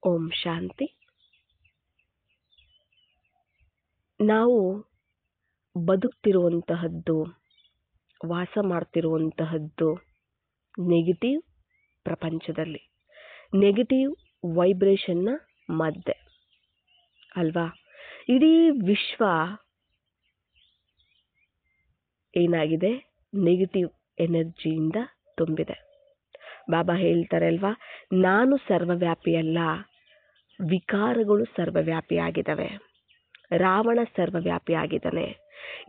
ಓಂ ಶಾಂತಿ. ನಾವು ಬದುಕ್ತಿರುವಂತಹದ್ದು, ವಾಸ ಮಾಡ್ತಿರುವಂತಹದ್ದು ನೆಗೆಟಿವ್ ಪ್ರಪಂಚದಲ್ಲಿ, ನೆಗೆಟಿವ್ ವೈಬ್ರೇಷನ್ನ ಮಧ್ಯೆ ಅಲ್ವಾ? ಇಡೀ ವಿಶ್ವ ಏನಾಗಿದೆ? ನೆಗೆಟಿವ್ ಎನರ್ಜಿಯಿಂದ ತುಂಬಿದೆ. ಬಾಬಾ ಹೇಳ್ತಾರೆ ಅಲ್ವಾ, ನಾನು ಸರ್ವವ್ಯಾಪಿಯಲ್ಲ, ವಿಕಾರಗಳು ಸರ್ವವ್ಯಾಪಿಯಾಗಿದ್ದಾವೆ. ರಾವಣ ಸರ್ವವ್ಯಾಪಿಯಾಗಿದ್ದಾನೆ,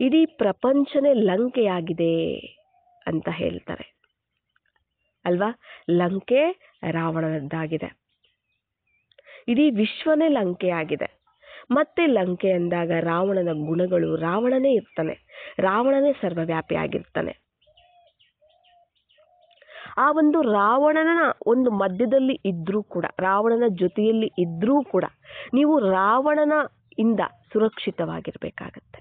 ಇಡೀ ಪ್ರಪಂಚನೇ ಲಂಕೆಯಾಗಿದೆ ಅಂತ ಹೇಳ್ತಾರೆ ಅಲ್ವಾ? ಲಂಕೆ ರಾವಣನದ್ದಾಗಿದೆ, ಇಡೀ ವಿಶ್ವನೇ ಲಂಕೆಯಾಗಿದೆ. ಮತ್ತೆ ಲಂಕೆ ಅಂದಾಗ ರಾವಣನ ಗುಣಗಳು, ರಾವಣನೇ ಇರ್ತಾನೆ, ರಾವಣನೇ ಸರ್ವವ್ಯಾಪಿಯಾಗಿರ್ತಾನೆ. ಆ ಒಂದು ರಾವಣನ ಒಂದು ಮಧ್ಯದಲ್ಲಿ ಇದ್ರೂ ಕೂಡ, ರಾವಣನ ಜೊತೆಯಲ್ಲಿ ಇದ್ರೂ ಕೂಡ ನೀವು ರಾವಣನ ಇಂದ ಸುರಕ್ಷಿತವಾಗಿರ್ಬೇಕಾಗತ್ತೆ.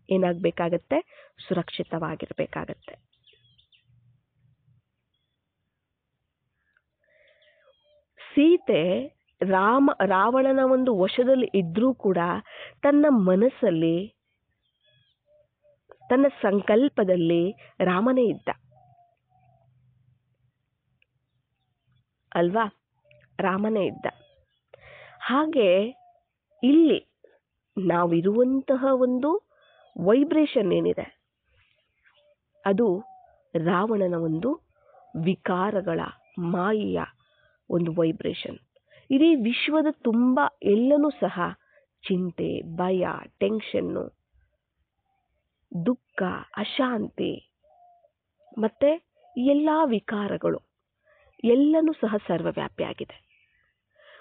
ಏನಾಗಬೇಕಾಗತ್ತೆ? ಸುರಕ್ಷಿತವಾಗಿರ್ಬೇಕಾಗತ್ತೆ. ಸೀತೆ ರಾವಣನ ಒಂದು ವಶದಲ್ಲಿ ಇದ್ರೂ ಕೂಡ ತನ್ನ ಮನಸ್ಸಲ್ಲಿ, ತನ್ನ ಸಂಕಲ್ಪದಲ್ಲಿ ರಾಮನೇ ಇದ್ದ ಅಲ್ವಾ? ರಾಮನೇ ಇದ್ದ. ಹಾಗೆ ಇಲ್ಲಿ ನಾವಿರುವಂತಹ ಒಂದು ವೈಬ್ರೇಷನ್ ಏನಿದೆ, ಅದು ರಾವಣನ ಒಂದು ವಿಕಾರಗಳ, ಮಾಯೆಯ ಒಂದು ವೈಬ್ರೇಷನ್. ಇಡೀ ವಿಶ್ವದ ತುಂಬ ಎಲ್ಲನೂ ಸಹ ಚಿಂತೆ, ಭಯ, ಟೆನ್ಷನ್ನು, ದುಃಖ, ಅಶಾಂತಿ ಮತ್ತೆ ಎಲ್ಲ ವಿಕಾರಗಳು ಎಲ್ಲನೂ ಸಹ ಸರ್ವವ್ಯಾಪಿಯಾಗಿದೆ.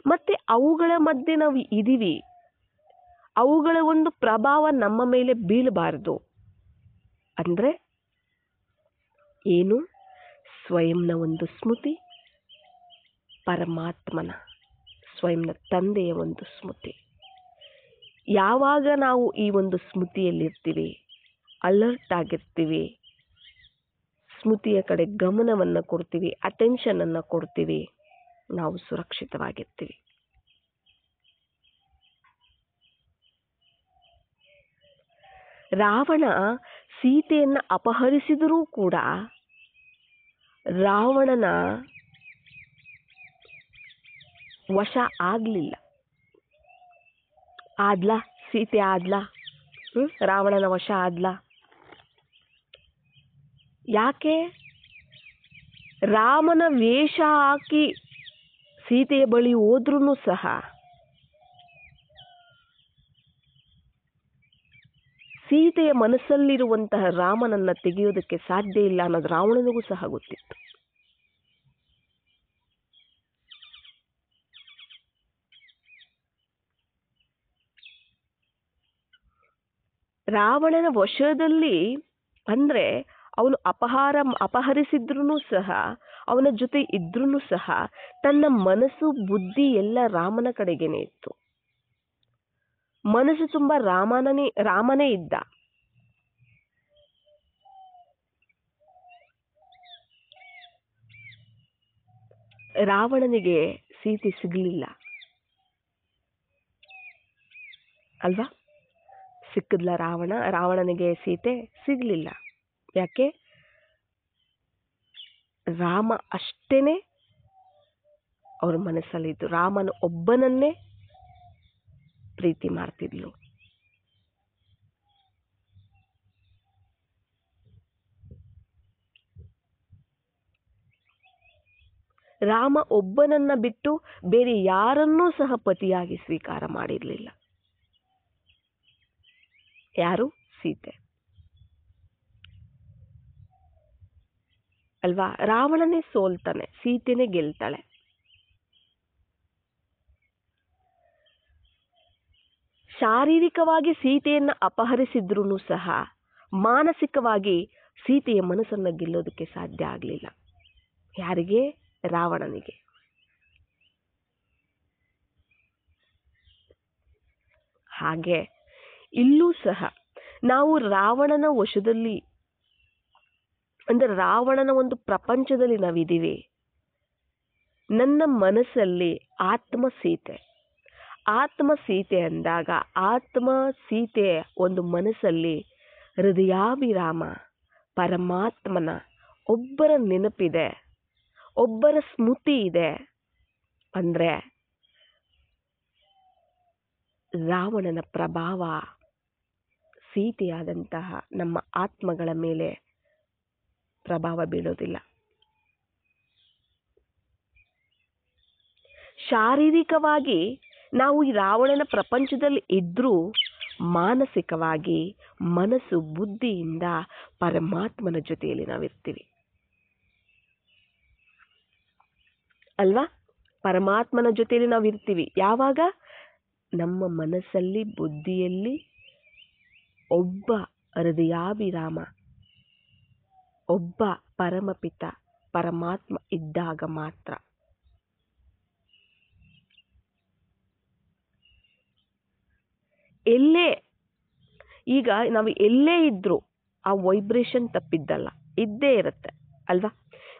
ಮತ್ತೆ ಅವುಗಳ ಮಧ್ಯೆ ನಾವು ಇದೀವಿ, ಅವುಗಳ ಒಂದು ಪ್ರಭಾವ ನಮ್ಮ ಮೇಲೆ ಬೀಳಬಾರದು ಅಂದ್ರೆ ಏನು? ಸ್ವಯಂನ ಒಂದು ಸ್ಮೃತಿ, ಪರಮಾತ್ಮನ, ಸ್ವಯಂನ ತಂದೆಯ ಒಂದು ಸ್ಮೃತಿ. ಯಾವಾಗ ನಾವು ಈ ಒಂದು ಸ್ಮೃತಿಯಲ್ಲಿರ್ತೀವಿ, ಅಲರ್ಟ್ ಆಗಿರ್ತೀವಿ, ಸ್ಮೃತಿಯ ಕಡೆ ಗಮನವನ್ನು ಕೊಡ್ತೀವಿ, ಅಟೆನ್ಷನ್ ಅನ್ನು ಕೊಡ್ತೀವಿ, ನಾವು ಸುರಕ್ಷಿತವಾಗಿರ್ತೀವಿ. ರಾವಣ ಸೀತೆಯನ್ನ ಅಪಹರಿಸಿದರೂ ಕೂಡ ರಾವಣನ ವಶ ಆಗ್ಲಿಲ್ಲ. ಆದ್ಲಾ? ಸೀತೆ ಆದ್ಲಾ? ರಾವಣನ ವಶ ಆದ್ಲಾ? ಯಾಕೆ? ರಾಮನ ವೇಷ ಹಾಕಿ ಸೀತೆಯ ಬಳಿ ಹೋದ್ರೂ ಸಹ ಸೀತೆಯ ಮನಸ್ಸಲ್ಲಿರುವಂತಹ ರಾಮನನ್ನ ತೆಗೆಯೋದಕ್ಕೆ ಸಾಧ್ಯ ಇಲ್ಲ ಅನ್ನೋದು ರಾವಣನಿಗೂ ಸಹ ಗೊತ್ತಿತ್ತು. ರಾವಣನ ವಶದಲ್ಲಿ ಅಂದ್ರೆ ಅವನು ಅಪಹರಿಸಿದ್ರೂ ಸಹ, ಅವನ ಜೊತೆ ಇದ್ರೂ ಸಹ ತನ್ನ ಮನಸ್ಸು, ಬುದ್ಧಿ ಎಲ್ಲ ರಾಮನ ಕಡೆಗೇನೆ ಇತ್ತು. ಮನಸ್ಸು ತುಂಬಾ ರಾಮನೇ ಇದ್ದ. ರಾವಣನಿಗೆ ಸೀತೆ ಸಿಗಲಿಲ್ಲ ಅಲ್ವಾ? ಸಿಕ್ಕಿದ್ಲ ರಾವಣನಿಗೆ ಸೀತೆ ಸಿಗಲಿಲ್ಲ. ಯಾಕೆ? ರಾಮ ಅಷ್ಟೇನೆ ಅವ್ರ ಮನಸ್ಸಲ್ಲಿದ್ದು, ರಾಮನ ಒಬ್ಬನನ್ನೇ ಪ್ರೀತಿ ಮಾಡ್ತಿದ್ಲು. ರಾಮ ಒಬ್ಬನನ್ನ ಬಿಟ್ಟು ಬೇರೆ ಯಾರನ್ನೂ ಸಹ ಪತಿಯಾಗಿ ಸ್ವೀಕಾರ ಮಾಡಿರಲಿಲ್ಲ. ಯಾರು? ಸೀತೆ ಅಲ್ವಾ? ರಾವಣನೇ ಸೋಲ್ತಾನೆ, ಸೀತೆನೇ ಗೆಲ್ತಾಳೆ. ಶಾರೀರಿಕವಾಗಿ ಸೀತೆಯನ್ನ ಅಪಹರಿಸಿದ್ರೂ ಸಹ ಮಾನಸಿಕವಾಗಿ ಸೀತೆಯ ಮನಸ್ಸನ್ನ ಗೆಲ್ಲೋದಕ್ಕೆ ಸಾಧ್ಯ ಆಗಲಿಲ್ಲ. ಯಾರಿಗೆ? ರಾವಣನಿಗೆ. ಹಾಗೆ ಇಲ್ಲೂ ಸಹ ನಾವು ರಾವಣನ ವಶದಲ್ಲಿ, ಅಂದ್ರೆ ರಾವಣನ ಒಂದು ಪ್ರಪಂಚದಲ್ಲಿ ನಾವಿದ್ದೀವಿ. ನನ್ನ ಮನಸ್ಸಲ್ಲಿ ಆತ್ಮ ಸೀತೆ. ಆತ್ಮ ಸೀತೆ ಅಂದಾಗ ಆತ್ಮ ಸೀತೆ ಒಂದು ಮನಸ್ಸಲ್ಲಿ ಹೃದಯಾಭಿರಾಮ ಪರಮಾತ್ಮನ ಒಬ್ಬರ ನೆನಪಿದೆ, ಒಬ್ಬರ ಸ್ಮೃತಿ ಇದೆ ಅಂದರೆ ರಾವಣನ ಪ್ರಭಾವ ಸೀತೆಯಾದಂತಹ ನಮ್ಮ ಆತ್ಮಗಳ ಮೇಲೆ ಪ್ರಭಾವ ಬೀಳೋದಿಲ್ಲ. ಶಾರೀರಿಕವಾಗಿ ನಾವು ಈ ರಾವಣನ ಪ್ರಪಂಚದಲ್ಲಿ ಇದ್ರೂ ಮಾನಸಿಕವಾಗಿ ಮನಸ್ಸು ಬುದ್ಧಿಯಿಂದ ಪರಮಾತ್ಮನ ಜೊತೆಯಲ್ಲಿ ನಾವಿರ್ತೀವಿ ಅಲ್ವಾ? ಪರಮಾತ್ಮನ ಜೊತೆಯಲ್ಲಿ ನಾವಿರ್ತೀವಿ ಯಾವಾಗ? ನಮ್ಮ ಮನಸ್ಸಲ್ಲಿ ಬುದ್ಧಿಯಲ್ಲಿ ಒಬ್ಬ ಹೃದಯಾಭಿರಾಮ, ಒಬ್ಬ ಪರಮಪಿತ ಪರಮಾತ್ಮ ಇದ್ದಾಗ ಮಾತ್ರ. ಎಲ್ಲೇ ಈಗ ನಾವು ಎಲ್ಲೇ ಇದ್ರೂ ಆ ವೈಬ್ರೇಷನ್ ತಪ್ಪಿದ್ದಲ್ಲ, ಇದ್ದೇ ಇರುತ್ತೆ ಅಲ್ವಾ?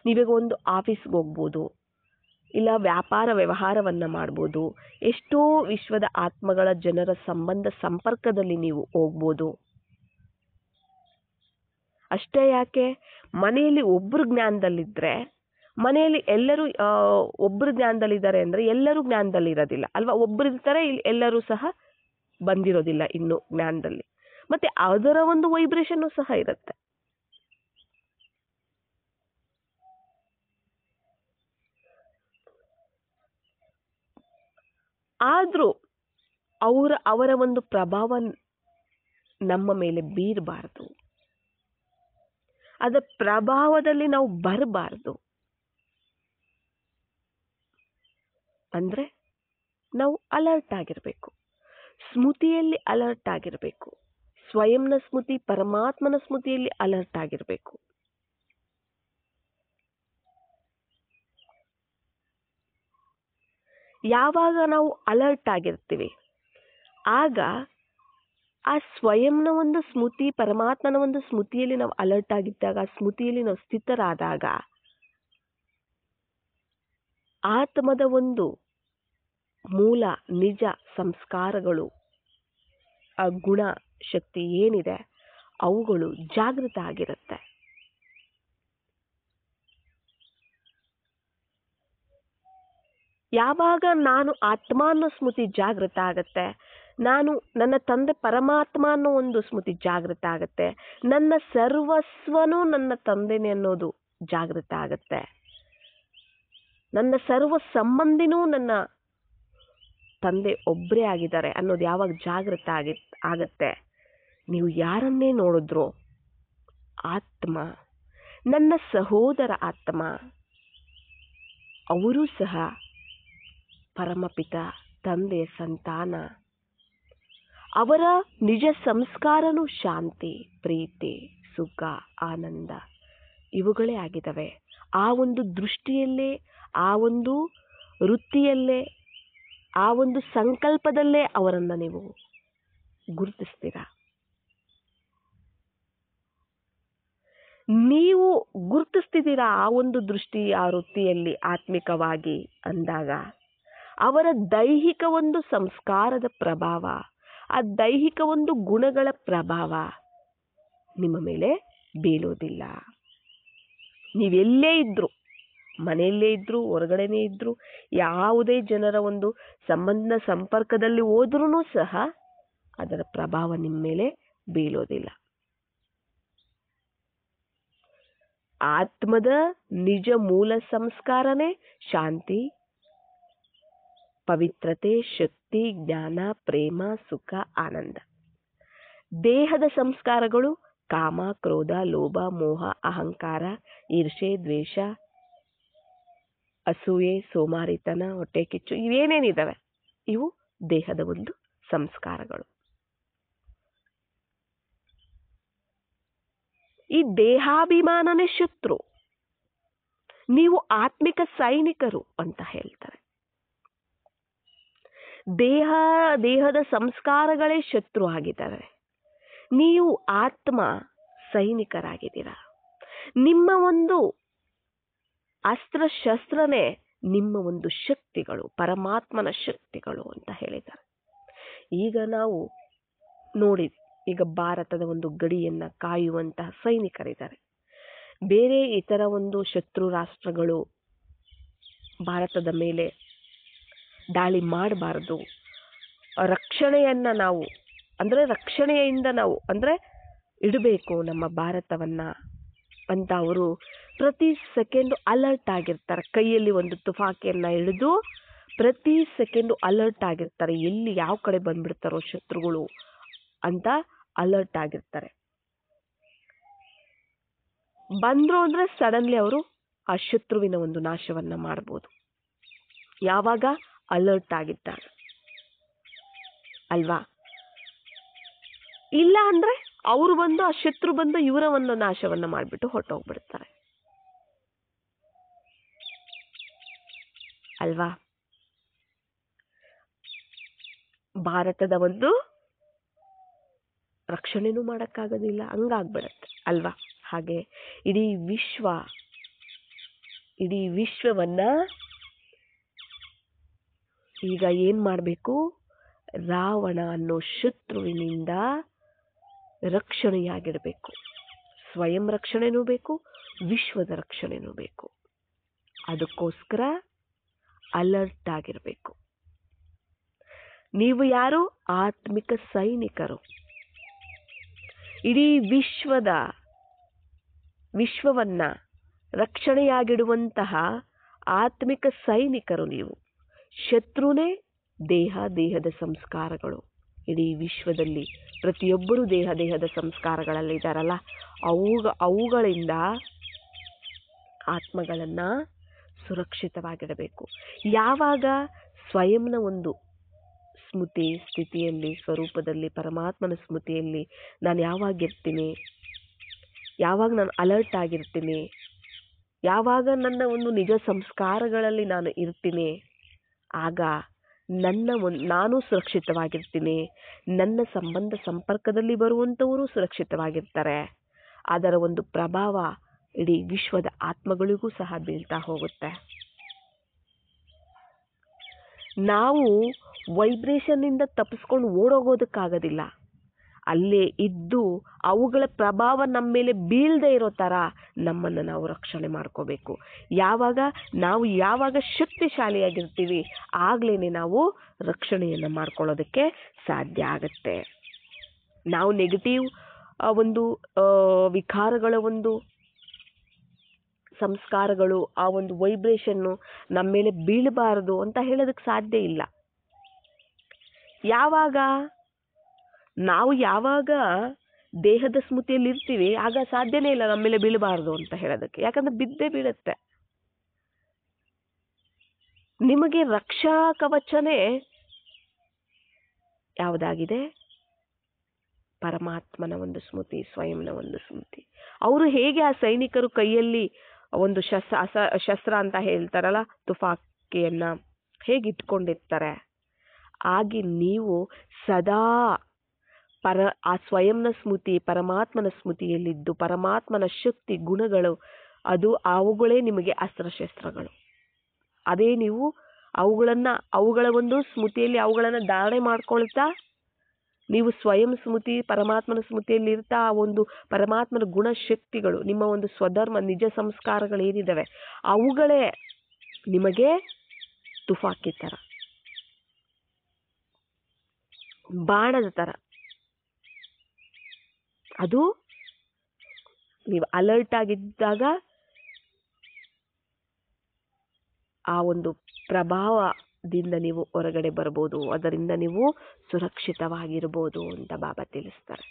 ನೀವೀಗ ಒಂದು ಆಫೀಸ್ಗೆ ಹೋಗ್ಬೋದು, ಇಲ್ಲ ವ್ಯಾಪಾರ ವ್ಯವಹಾರವನ್ನು ಮಾಡ್ಬೋದು, ಎಷ್ಟೋ ವಿಶ್ವದ ಆತ್ಮಗಳ ಜನರ ಸಂಪರ್ಕದಲ್ಲಿ ನೀವು ಹೋಗ್ಬೋದು. ಅಷ್ಟೇ ಯಾಕೆ, ಮನೆಯಲ್ಲಿ ಒಬ್ಬರು ಜ್ಞಾನದಲ್ಲಿದ್ದರೆ ಮನೆಯಲ್ಲಿ ಎಲ್ಲರೂ ಒಬ್ಬರು ಜ್ಞಾನದಲ್ಲಿದ್ದಾರೆ ಅಂದರೆ ಎಲ್ಲರೂ ಜ್ಞಾನದಲ್ಲಿ ಇರೋದಿಲ್ಲ ಅಲ್ವಾ? ಒಬ್ಬರು ಇರ್ತಾರೆ, ಎಲ್ಲರೂ ಸಹ ಬಂದಿರೋದಿಲ್ಲ ಇನ್ನು ಜ್ಞಾನದಲ್ಲಿ. ಮತ್ತೆ ಅದರ ಒಂದು ವೈಬ್ರೇಷನ್ನು ಸಹ ಇರುತ್ತೆ. ಆದರೂ ಅವರ ಒಂದು ಪ್ರಭಾವ ನಮ್ಮ ಮೇಲೆ ಬೀರಬಾರ್ದು, ಅದರ ಪ್ರಭಾವದಲ್ಲಿ ನಾವು ಬರಬಾರ್ದು. ಅಂದ್ರೆ ನಾವು ಅಲರ್ಟ್ ಆಗಿರಬೇಕು, ಸ್ಮೃತಿಯಲ್ಲಿ ಅಲರ್ಟ್ ಆಗಿರಬೇಕು, ಸ್ವಯಂನ ಸ್ಮೃತಿ ಪರಮಾತ್ಮನ ಸ್ಮೃತಿಯಲ್ಲಿ ಅಲರ್ಟ್ ಆಗಿರಬೇಕು. ಯಾವಾಗ ನಾವು ಅಲರ್ಟ್ ಆಗಿರ್ತೀವಿ ಆಗ ಆ ಸ್ವಯಂನ ಒಂದು ಸ್ಮೃತಿ ಪರಮಾತ್ಮನ ಒಂದು ಸ್ಮೃತಿಯಲ್ಲಿ ನಾವು ಅಲರ್ಟ್ ಆಗಿದ್ದಾಗ, ಆ ಸ್ಮೃತಿಯಲ್ಲಿ ನಾವು ಸ್ಥಿತರಾದಾಗ ಆತ್ಮದ ಒಂದು ಮೂಲ ನಿಜ ಸಂಸ್ಕಾರಗಳು, ಆ ಗುಣ ಶಕ್ತಿ ಏನಿದೆ ಅವುಗಳು ಜಾಗೃತ ಆಗಿರುತ್ತೆ. ಯಾವಾಗ ನಾನು ಆತ್ಮ ಅನ್ನೋ ಸ್ಮೃತಿ ಜಾಗೃತ ಆಗತ್ತೆ, ನಾನು ನನ್ನ ತಂದೆ ಪರಮಾತ್ಮ ಅನ್ನೋ ಒಂದು ಸ್ಮೃತಿ ಜಾಗೃತ ಆಗತ್ತೆ, ನನ್ನ ಸರ್ವಸ್ವನೂ ನನ್ನ ತಂದೆನೇ ಅನ್ನೋದು ಜಾಗೃತ ಆಗತ್ತೆ, ನನ್ನ ಸರ್ವ ಸಂಬಂಧಿನೂ ನನ್ನ ತಂದೆ ಒಬ್ಬರೇ ಆಗಿದ್ದಾರೆ ಅನ್ನೋದು ಯಾವಾಗ ಜಾಗೃತ ಆಗತ್ತೆ, ನೀವು ಯಾರನ್ನೇ ನೋಡಿದ್ರು ಆತ್ಮ, ನನ್ನ ಸಹೋದರ ಆತ್ಮ, ಅವರೂ ಸಹ ಪರಮಪಿತ ತಂದೆಯ ಸಂತಾನ, ಅವರ ನಿಜ ಸಂಸ್ಕಾರನೂ ಶಾಂತಿ, ಪ್ರೀತಿ, ಸುಖ, ಆನಂದ ಇವುಗಳೇ ಆಗಿದ್ದಾವೆ. ಆ ಒಂದು ದೃಷ್ಟಿಯಲ್ಲೇ, ಆ ಒಂದು ವೃತ್ತಿಯಲ್ಲೇ, ಆ ಒಂದು ಸಂಕಲ್ಪದಲ್ಲೇ ಅವರನ್ನು ನೀವು ಗುರುತಿಸ್ತೀರಾ. ನೀವು ಗುರುತಿಸ್ತಿದ್ದೀರಾ ಆ ಒಂದು ದೃಷ್ಟಿ, ಆ ವೃತ್ತಿಯಲ್ಲಿ ಆತ್ಮಿಕವಾಗಿ ಅಂದಾಗ ಅವರ ದೈಹಿಕ ಒಂದು ಸಂಸ್ಕಾರದ ಪ್ರಭಾವ, ಆ ದೈಹಿಕ ಒಂದು ಗುಣಗಳ ಪ್ರಭಾವ ನಿಮ್ಮ ಮೇಲೆ ಬೀಳೋದಿಲ್ಲ. ನೀವೆಲ್ಲೇ ಇದ್ರು, ಮನೆಯಲ್ಲೇ ಇದ್ರು, ಹೊರಗಡೆನೇ ಇದ್ರು, ಯಾವುದೇ ಜನರ ಒಂದು ಸಂಪರ್ಕದಲ್ಲಿ ಹೋದ್ರೂ ಸಹ ಅದರ ಪ್ರಭಾವ ನಿಮ್ಮ ಮೇಲೆ ಬೀಳೋದಿಲ್ಲ. ಆತ್ಮದ ನಿಜ ಮೂಲ ಸಂಸ್ಕಾರನೇ ಶಾಂತಿ, ಪವಿತ್ರತೆ, ಶಕ್ತಿ, ಜ್ಞಾನ, ಪ್ರೇಮ, ಸುಖ, ಆನಂದ. ದೇಹದ ಸಂಸ್ಕಾರಗಳು ಕಾಮ, ಕ್ರೋಧ, ಲೋಭ, ಮೋಹ, ಅಹಂಕಾರ, ಈರ್ಷೆ, ದ್ವೇಷ, ಅಸೂಯೆ, ಸೋಮಾರಿತನ, ಹೊಟ್ಟೆ ಕಿಚ್ಚು ಇವೇನೇನಿದಾವೆ ಇವು ದೇಹದ ಒಂದು ಸಂಸ್ಕಾರಗಳು. ಈ ದೇಹಾಭಿಮಾನನೇ ಶತ್ರು. ನೀವು ಆತ್ಮಿಕ ಸೈನಿಕರು ಅಂತ ಹೇಳ್ತಾರೆ. ದೇಹದ ಸಂಸ್ಕಾರಗಳೇ ಶತ್ರು ಆಗಿದ್ದಾರೆ. ನೀವು ಆತ್ಮ ಸೈನಿಕರಾಗಿದ್ದೀರಾ. ನಿಮ್ಮ ಒಂದು ಅಸ್ತ್ರ ಶಸ್ತ್ರನೇ ನಿಮ್ಮ ಒಂದು ಶಕ್ತಿಗಳು, ಪರಮಾತ್ಮನ ಶಕ್ತಿಗಳು ಅಂತ ಹೇಳಿದ್ದಾರೆ. ಈಗ ನಾವು ನೋಡಿ, ಈಗ ಭಾರತದ ಒಂದು ಗಡಿಯನ್ನ ಕಾಯುವಂತಹ ಸೈನಿಕರಿದ್ದಾರೆ. ಬೇರೆ ಇತರ ಒಂದು ಶತ್ರು ರಾಷ್ಟ್ರಗಳು ಭಾರತದ ಮೇಲೆ ದಾಳಿ ಮಾಡಬಾರದು, ರಕ್ಷಣೆಯನ್ನ ನಾವು ರಕ್ಷಣೆಯಿಂದ ನಾವು ಇಡಬೇಕು ನಮ್ಮ ಭಾರತವನ್ನ ಅಂತ ಅವರು ಪ್ರತಿ ಸೆಕೆಂಡ್ ಅಲರ್ಟ್ ಆಗಿರ್ತಾರೆ. ಕೈಯಲ್ಲಿ ಒಂದು ತುಫಾಕಿಯನ್ನ ಹಿಡಿದು ಪ್ರತಿ ಸೆಕೆಂಡ್ ಅಲರ್ಟ್ ಆಗಿರ್ತಾರೆ. ಎಲ್ಲಿ ಯಾವ ಕಡೆ ಬಂದ್ಬಿಡ್ತಾರೋ ಶತ್ರುಗಳು ಅಂತ ಅಲರ್ಟ್ ಆಗಿರ್ತಾರೆ. ಬಂದ್ರು ಸಡನ್ಲಿ ಅವರು ಆ ಶತ್ರುವಿನ ಒಂದು ನಾಶವನ್ನ ಮಾಡಬಹುದು. ಯಾವಾಗ ಅಲರ್ಟ್ ಆಗಿದ್ದಾಗ ಅಲ್ವಾ? ಇಲ್ಲ ಅವರು ಬಂದು ಆ ಶತ್ರು ಬಂದು ಇವರ ಒಂದು ನಾಶವನ್ನ ಮಾಡಿಬಿಟ್ಟು ಹೊರಟೋಗ್ಬಿಡ್ತಾರೆ ಅಲ್ವಾ? ಭಾರತದ ಒಂದು ರಕ್ಷಣೆನೂ ಮಾಡಕ್ಕಾಗೋದಿಲ್ಲ, ಹಂಗಾಗ್ಬಿಡತ್ತೆ ಅಲ್ವಾ? ಹಾಗೆ ಇಡೀ ವಿಶ್ವವನ್ನ ಈಗ ಏನ್ ಮಾಡಬೇಕು? ರಾವಣ ಅನ್ನೋ ಶತ್ರುವಿನಿಂದ ರಕ್ಷಣೆಯಾಗಿಡಬೇಕು. ಸ್ವಯಂ ರಕ್ಷಣೆನೂ ಬೇಕು, ವಿಶ್ವದ ರಕ್ಷಣೆನೂ ಬೇಕು. ಅದಕ್ಕೋಸ್ಕರ ಅಲರ್ಟ್ ಆಗಿರಬೇಕು. ನೀವು ಯಾರು? ಆತ್ಮಿಕ ಸೈನಿಕರು. ಇಡೀ ವಿಶ್ವವನ್ನ ರಕ್ಷಣೆಯಾಗಿಡುವಂತಹ ಆತ್ಮಿಕ ಸೈನಿಕರು ನೀವು. ಶತ್ರುನೇ ದೇಹದ ಸಂಸ್ಕಾರಗಳು. ಇಡೀ ವಿಶ್ವದಲ್ಲಿ ಪ್ರತಿಯೊಬ್ಬರು ದೇಹದ ಸಂಸ್ಕಾರಗಳಲ್ಲಿ ಇದ್ದಾರಲ್ಲ, ಅವುಗಳಿಂದ ಆತ್ಮಗಳನ್ನ ಸುರಕ್ಷಿತವಾಗಿಡಬೇಕು. ಯಾವಾಗ ಸ್ವಯಂನ ಒಂದು ಸ್ಮೃತಿ ಸ್ಥಿತಿಯಲ್ಲಿ, ಸ್ವರೂಪದಲ್ಲಿ, ಪರಮಾತ್ಮನ ಸ್ಮೃತಿಯಲ್ಲಿ ನಾನು ಯಾವಾಗಿರ್ತೀನಿ, ಯಾವಾಗ ನಾನು ಅಲರ್ಟ್ ಆಗಿರ್ತೀನಿ, ಯಾವಾಗ ನನ್ನ ಒಂದು ನಿಜ ಸಂಸ್ಕಾರಗಳಲ್ಲಿ ನಾನು ಇರ್ತೀನಿ, ಆಗ ನಾನು ಸುರಕ್ಷಿತವಾಗಿರ್ತೀನಿ. ನನ್ನ ಸಂಪರ್ಕದಲ್ಲಿ ಬರುವಂಥವರು ಸುರಕ್ಷಿತವಾಗಿರ್ತಾರೆ. ಅದರ ಒಂದು ಪ್ರಭಾವ ಇಡೀ ವಿಶ್ವದ ಆತ್ಮಗಳಿಗೂ ಸಹ ಬೀಳ್ತಾ ಹೋಗುತ್ತೆ. ನಾವು ವೈಬ್ರೇಷನ್ ಇಂದ ತಪ್ಪಿಸ್ಕೊಂಡು ಓಡೋಗೋದಕ್ಕಾಗೋದಿಲ್ಲ. ಅಲ್ಲೇ ಇದ್ದು ಅವುಗಳ ಪ್ರಭಾವ ನಮ್ಮ ಮೇಲೆ ಬೀಳದೆ ಇರೋ ತರ ನಮ್ಮನ್ನು ನಾವು ರಕ್ಷಣೆ ಮಾಡ್ಕೋಬೇಕು. ಯಾವಾಗ ಶಕ್ತಿಶಾಲಿಯಾಗಿರ್ತೀವಿ ಆಗ್ಲೇನೆ ನಾವು ರಕ್ಷಣೆಯನ್ನ ಮಾಡ್ಕೊಳ್ಳೋದಕ್ಕೆ ಸಾಧ್ಯ ಆಗತ್ತೆ. ನಾವು ನೆಗೆಟಿವ್ ಒಂದು ವಿಕಾರಗಳ ಒಂದು ಸಂಸ್ಕಾರಗಳು, ಆ ಒಂದು ವೈಬ್ರೇಷನ್ನು ನಮ್ಮ ಮೇಲೆ ಬೀಳಬಾರದು ಅಂತ ಹೇಳೋದಕ್ಕೆ ಸಾಧ್ಯ ಇಲ್ಲ. ಯಾವಾಗ ದೇಹದ ಸ್ಮೃತಿಯಲ್ಲಿ ಇರ್ತೀವಿ ಆಗ ಸಾಧ್ಯನೇ ಇಲ್ಲ ನಮ್ಮ ಮೇಲೆ ಬೀಳಬಾರದು ಅಂತ ಹೇಳೋದಕ್ಕೆ. ಯಾಕಂದ್ರೆ ಬಿದ್ದೇ ಬೀಳುತ್ತೆ. ನಿಮಗೆ ರಕ್ಷಾ ಕವಚನೇ ಯಾವುದಾಗಿದೆ? ಪರಮಾತ್ಮನ ಒಂದು ಸ್ಮೃತಿ, ಸ್ವಯಂನ ಒಂದು ಸ್ಮೃತಿ. ಅವರು ಹೇಗೆ ಆ ಸೈನಿಕರು ಕೈಯಲ್ಲಿ ಒಂದು ಶಸ್ತ್ರ ಅಂತ ಹೇಳ್ತಾರಲ್ಲ, ತುಫಾಕಿಯನ್ನ ಹೇಗೆ ಇಟ್ಕೊಂಡಿರ್ತಾರೆ, ಹಾಗೆ ನೀವು ಸದಾ ಆ ಸ್ವಯಂನ ಸ್ಮೃತಿ, ಪರಮಾತ್ಮನ ಸ್ಮೃತಿಯಲ್ಲಿದ್ದು ಪರಮಾತ್ಮನ ಶಕ್ತಿ ಗುಣಗಳು ಅವುಗಳೇ ನಿಮಗೆ ಅಸ್ತ್ರಶಸ್ತ್ರಗಳು. ಅದೇ ನೀವು ಅವುಗಳ ಒಂದು ಸ್ಮೃತಿಯಲ್ಲಿ ಅವುಗಳನ್ನ ಧಾರಣೆ ಮಾಡ್ಕೊಳ್ತಾ ನೀವು ಸ್ವಯಂ ಸ್ಮೃತಿ, ಪರಮಾತ್ಮನ ಸ್ಮೃತಿಯಲ್ಲಿ ಇರ್ತಾ ಆ ಒಂದು ಪರಮಾತ್ಮನ ಗುಣಶಕ್ತಿಗಳು, ನಿಮ್ಮ ಒಂದು ಸ್ವಧರ್ಮ ನಿಜ ಸಂಸ್ಕಾರಗಳು ಏನಿದಾವೆ ಅವುಗಳೇ ನಿಮಗೆ ತುಫಾಕಿ ತರ, ಬಾಣದ ತರ. ಅದು ನೀವು ಅಲರ್ಟ್ ಆಗಿದ್ದಾಗ ಆ ಒಂದು ಪ್ರಭಾವದಿಂದ ನೀವು ಹೊರಗಡೆ ಬರ್ಬೋದು, ಅದರಿಂದ ನೀವು ಸುರಕ್ಷಿತವಾಗಿರ್ಬೋದು ಅಂತ ಬಾಬಾ ತಿಳಿಸ್ತಾರೆ.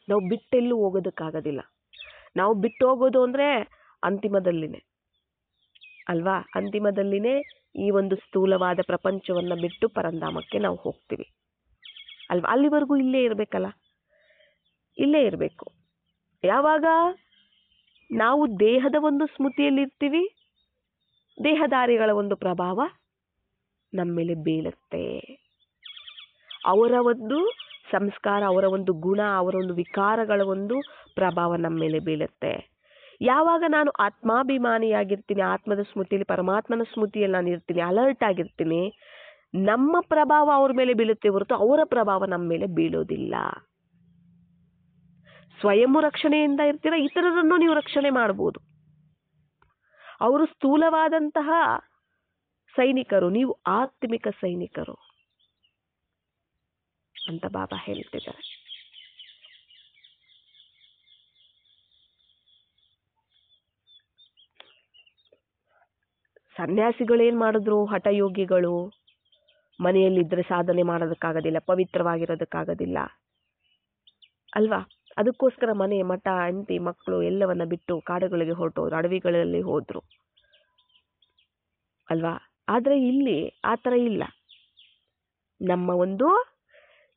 ನಾವು ಬಿಟ್ಟೆಲ್ಲೂ ಹೋಗೋದಕ್ಕಾಗೋದಿಲ್ಲ. ನಾವು ಬಿಟ್ಟು ಹೋಗೋದು ಅಂದ್ರೆ ಅಂತಿಮದಲ್ಲಿನೇ ಅಲ್ವಾ? ಅಂತಿಮದಲ್ಲಿನೇ ಈ ಒಂದು ಸ್ಥೂಲವಾದ ಪ್ರಪಂಚವನ್ನ ಬಿಟ್ಟು ಪರಂಧಾಮಕ್ಕೆ ನಾವು ಹೋಗ್ತೀವಿ ಅಲ್ವಾ? ಅಲ್ಲಿವರೆಗೂ ಇಲ್ಲೇ ಇರ್ಬೇಕಲ್ಲ, ಇಲ್ಲೇ ಇರಬೇಕು. ಯಾವಾಗ ನಾವು ದೇಹದ ಒಂದು ಸ್ಮೃತಿಯಲ್ಲಿ ಇರ್ತೀವಿ, ದೇಹದಾರಿಗಳ ಒಂದು ಪ್ರಭಾವ ನಮ್ಮ ಮೇಲೆ ಬೀಳುತ್ತೆ. ಅವರ ಒಂದು ಸಂಸ್ಕಾರ, ಅವರ ಒಂದು ಗುಣ, ಅವರ ಒಂದು ವಿಕಾರಗಳ ಒಂದು ಪ್ರಭಾವ ನಮ್ಮ ಮೇಲೆ ಬೀಳುತ್ತೆ. ಯಾವಾಗ ನಾನು ಆತ್ಮಾಭಿಮಾನಿಯಾಗಿರ್ತೀನಿ, ಆತ್ಮದ ಸ್ಮೃತಿಯಲ್ಲಿ ಪರಮಾತ್ಮನ ಸ್ಮೃತಿಯಲ್ಲಿ ನಾನು ಇರ್ತೀನಿ, ಅಲರ್ಟ್ ಆಗಿರ್ತೀನಿ, ನಮ್ಮ ಪ್ರಭಾವ ಅವ್ರ ಮೇಲೆ ಬೀಳುತ್ತೆ ಹೊರತು ಅವರ ಪ್ರಭಾವ ನಮ್ಮ ಮೇಲೆ ಬೀಳೋದಿಲ್ಲ. ಸ್ವಯಂ ರಕ್ಷಣೆಯಿಂದ ಇರ್ತೀರ, ಇತರರನ್ನು ನೀವು ರಕ್ಷಣೆ ಮಾಡಬಹುದು. ಅವರು ಸ್ಥೂಲವಾದಂತಹ ಸೈನಿಕರು, ನೀವು ಆತ್ಮಿಕ ಸೈನಿಕರು ಅಂತ ಬಾಬಾ ಹೇಳ್ತಿದ್ದಾರೆ. ಸನ್ಯಾಸಿಗಳೇನ್ ಮಾಡಿದ್ರು? ಹಠಯೋಗಿಗಳು ಮನೆಯಲ್ಲಿದ್ರೆ ಸಾಧನೆ ಮಾಡೋದಕ್ಕಾಗೋದಿಲ್ಲ, ಪವಿತ್ರವಾಗಿರೋದಕ್ಕಾಗೋದಿಲ್ಲ ಅಲ್ವಾ? ಅದಕ್ಕೋಸ್ಕರ ಮನೆ, ಮಠ, ಹೆಂಡತಿ, ಮಕ್ಕಳು ಎಲ್ಲವನ್ನ ಬಿಟ್ಟು ಕಾಡುಗಳಿಗೆ ಹೊರಟೋದ್ರು, ಅಡವಿಗಳಲ್ಲಿ ಹೋದ್ರು ಅಲ್ವಾ? ಆದ್ರೆ ಇಲ್ಲಿ ಆ ಥರ ಇಲ್ಲ.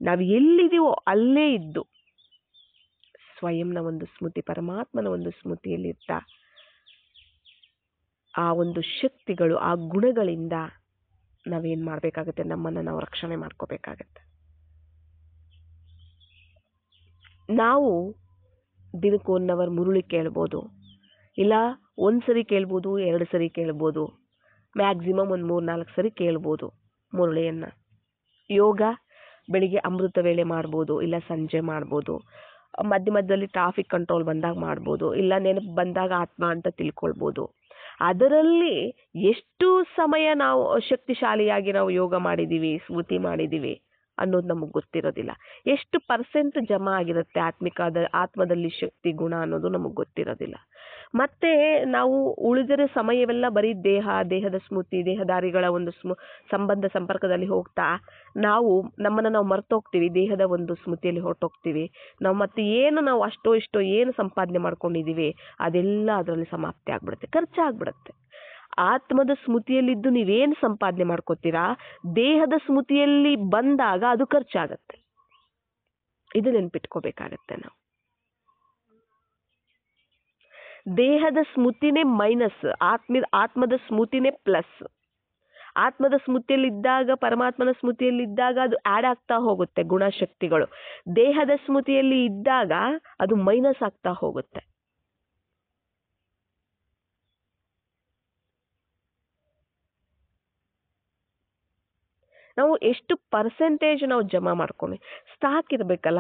ನಾವು ಎಲ್ಲಿದೀವೋ ಅಲ್ಲೇ ಇದ್ದು ಸ್ವಯಂನ ಒಂದು ಸ್ಮೃತಿ, ಪರಮಾತ್ಮನ ಒಂದು ಸ್ಮೃತಿಯಲ್ಲಿರ್ತ ಆ ಒಂದು ಶಕ್ತಿಗಳು, ಆ ಗುಣಗಳಿಂದ ನಾವೇನ್ ಮಾಡ್ಬೇಕಾಗತ್ತೆ? ನಮ್ಮನ್ನ ನಾವು ರಕ್ಷಣೆ ಮಾಡ್ಕೋಬೇಕಾಗತ್ತೆ. ನಾವು ದಿನಕ್ಕೆ 1 ಅವರ್ ಮುರುಳಿ ಕೇಳ್ಬೋದು, ಇಲ್ಲ ಒಂದ್ಸರಿ ಕೇಳ್ಬೋದು, 2 ಸರಿ ಕೇಳ್ಬೋದು, ಮ್ಯಾಕ್ಸಿಮಮ್ 3-4 ಸರಿ ಕೇಳ್ಬೋದು ಮುರುಳಿಯನ್ನ. ಯೋಗ ಬೆಳಿಗ್ಗೆ ಅಮೃತ ವೇಳೆ ಮಾಡ್ಬೋದು, ಇಲ್ಲ ಸಂಜೆ ಮಾಡ್ಬೋದು, ಮಧ್ಯ ಮಧ್ಯದಲ್ಲಿ ಟ್ರಾಫಿಕ್ ಕಂಟ್ರೋಲ್ ಬಂದಾಗ ಮಾಡ್ಬೋದು, ಇಲ್ಲ ನೆನಪು ಬಂದಾಗ ಆತ್ಮ ಅಂತ ತಿಳ್ಕೊಳ್ಬೋದು. ಅದರಲ್ಲಿ ಎಷ್ಟು ಸಮಯ ನಾವು ಶಕ್ತಿಶಾಲಿಯಾಗಿ ನಾವು ಯೋಗ ಮಾಡಿದೀವಿ, ಸ್ಮೃತಿ ಮಾಡಿದೀವಿ ಅನ್ನೋದು ನಮಗೆ ಗೊತ್ತಿರೋದಿಲ್ಲ. ಎಷ್ಟು % ಜಮಾ ಆಗಿರುತ್ತೆ ಆತ್ಮದಲ್ಲಿ ಶಕ್ತಿ ಗುಣ ಅನ್ನೋದು ನಮಗೆ ಗೊತ್ತಿರೋದಿಲ್ಲ. ಮತ್ತೆ ನಾವು ಉಳಿದರೆ ಸಮಯವೆಲ್ಲ ಬರೀ ದೇಹದ ಸ್ಮೃತಿ, ದೇಹದಾರಿಗಳ ಒಂದು ಸಂಬಂಧ ಸಂಪರ್ಕದಲ್ಲಿ ಹೋಗ್ತಾ ನಮ್ಮನ್ನ ನಾವು ಮರ್ತೋಗ್ತೀವಿ, ದೇಹದ ಒಂದು ಸ್ಮೃತಿಯಲ್ಲಿ ಹೊರಟೋಗ್ತೀವಿ. ನಾವು ಮತ್ತೆ ನಾವು ಅಷ್ಟೋ ಇಷ್ಟೋ ಏನು ಸಂಪಾದನೆ ಮಾಡ್ಕೊಂಡಿದೀವಿ ಅದೆಲ್ಲ ಅದರಲ್ಲಿ ಸಮಾಪ್ತಿ ಆಗ್ಬಿಡುತ್ತೆ, ಖರ್ಚಾಗ್ಬಿಡುತ್ತೆ. ಆತ್ಮದ ಸ್ಮೃತಿಯಲ್ಲಿದ್ದು ನೀವೇನು ಸಂಪಾದನೆ ಮಾಡ್ಕೋತೀರಾ, ದೇಹದ ಸ್ಮೃತಿಯಲ್ಲಿ ಬಂದಾಗ ಅದು ಖರ್ಚಾಗತ್ತೆ. ಇದು ನೆನ್ಪಿಟ್ಕೋಬೇಕಾಗತ್ತೆ. ನಾವು ದೇಹದ ಸ್ಮೃತಿನೇ ಮೈನಸ್, ಆತ್ಮದ ಸ್ಮೃತಿನೇ ಪ್ಲಸ್. ಆತ್ಮದ ಸ್ಮೃತಿಯಲ್ಲಿದ್ದಾಗ, ಪರಮಾತ್ಮನ ಸ್ಮೃತಿಯಲ್ಲಿದ್ದಾಗ ಅದು ಆಡ್ ಆಗ್ತಾ ಹೋಗುತ್ತೆ ಗುಣಶಕ್ತಿಗಳು. ದೇಹದ ಸ್ಮೃತಿಯಲ್ಲಿ ಇದ್ದಾಗ ಅದು ಮೈನಸ್ ಆಗ್ತಾ ಹೋಗುತ್ತೆ. ನಾವು ಎಷ್ಟು % ನಾವು ಜಮಾ ಮಾಡ್ಕೊಂಡು ಸ್ಟಾಕ್ ಇರ್ಬೇಕಲ್ಲ,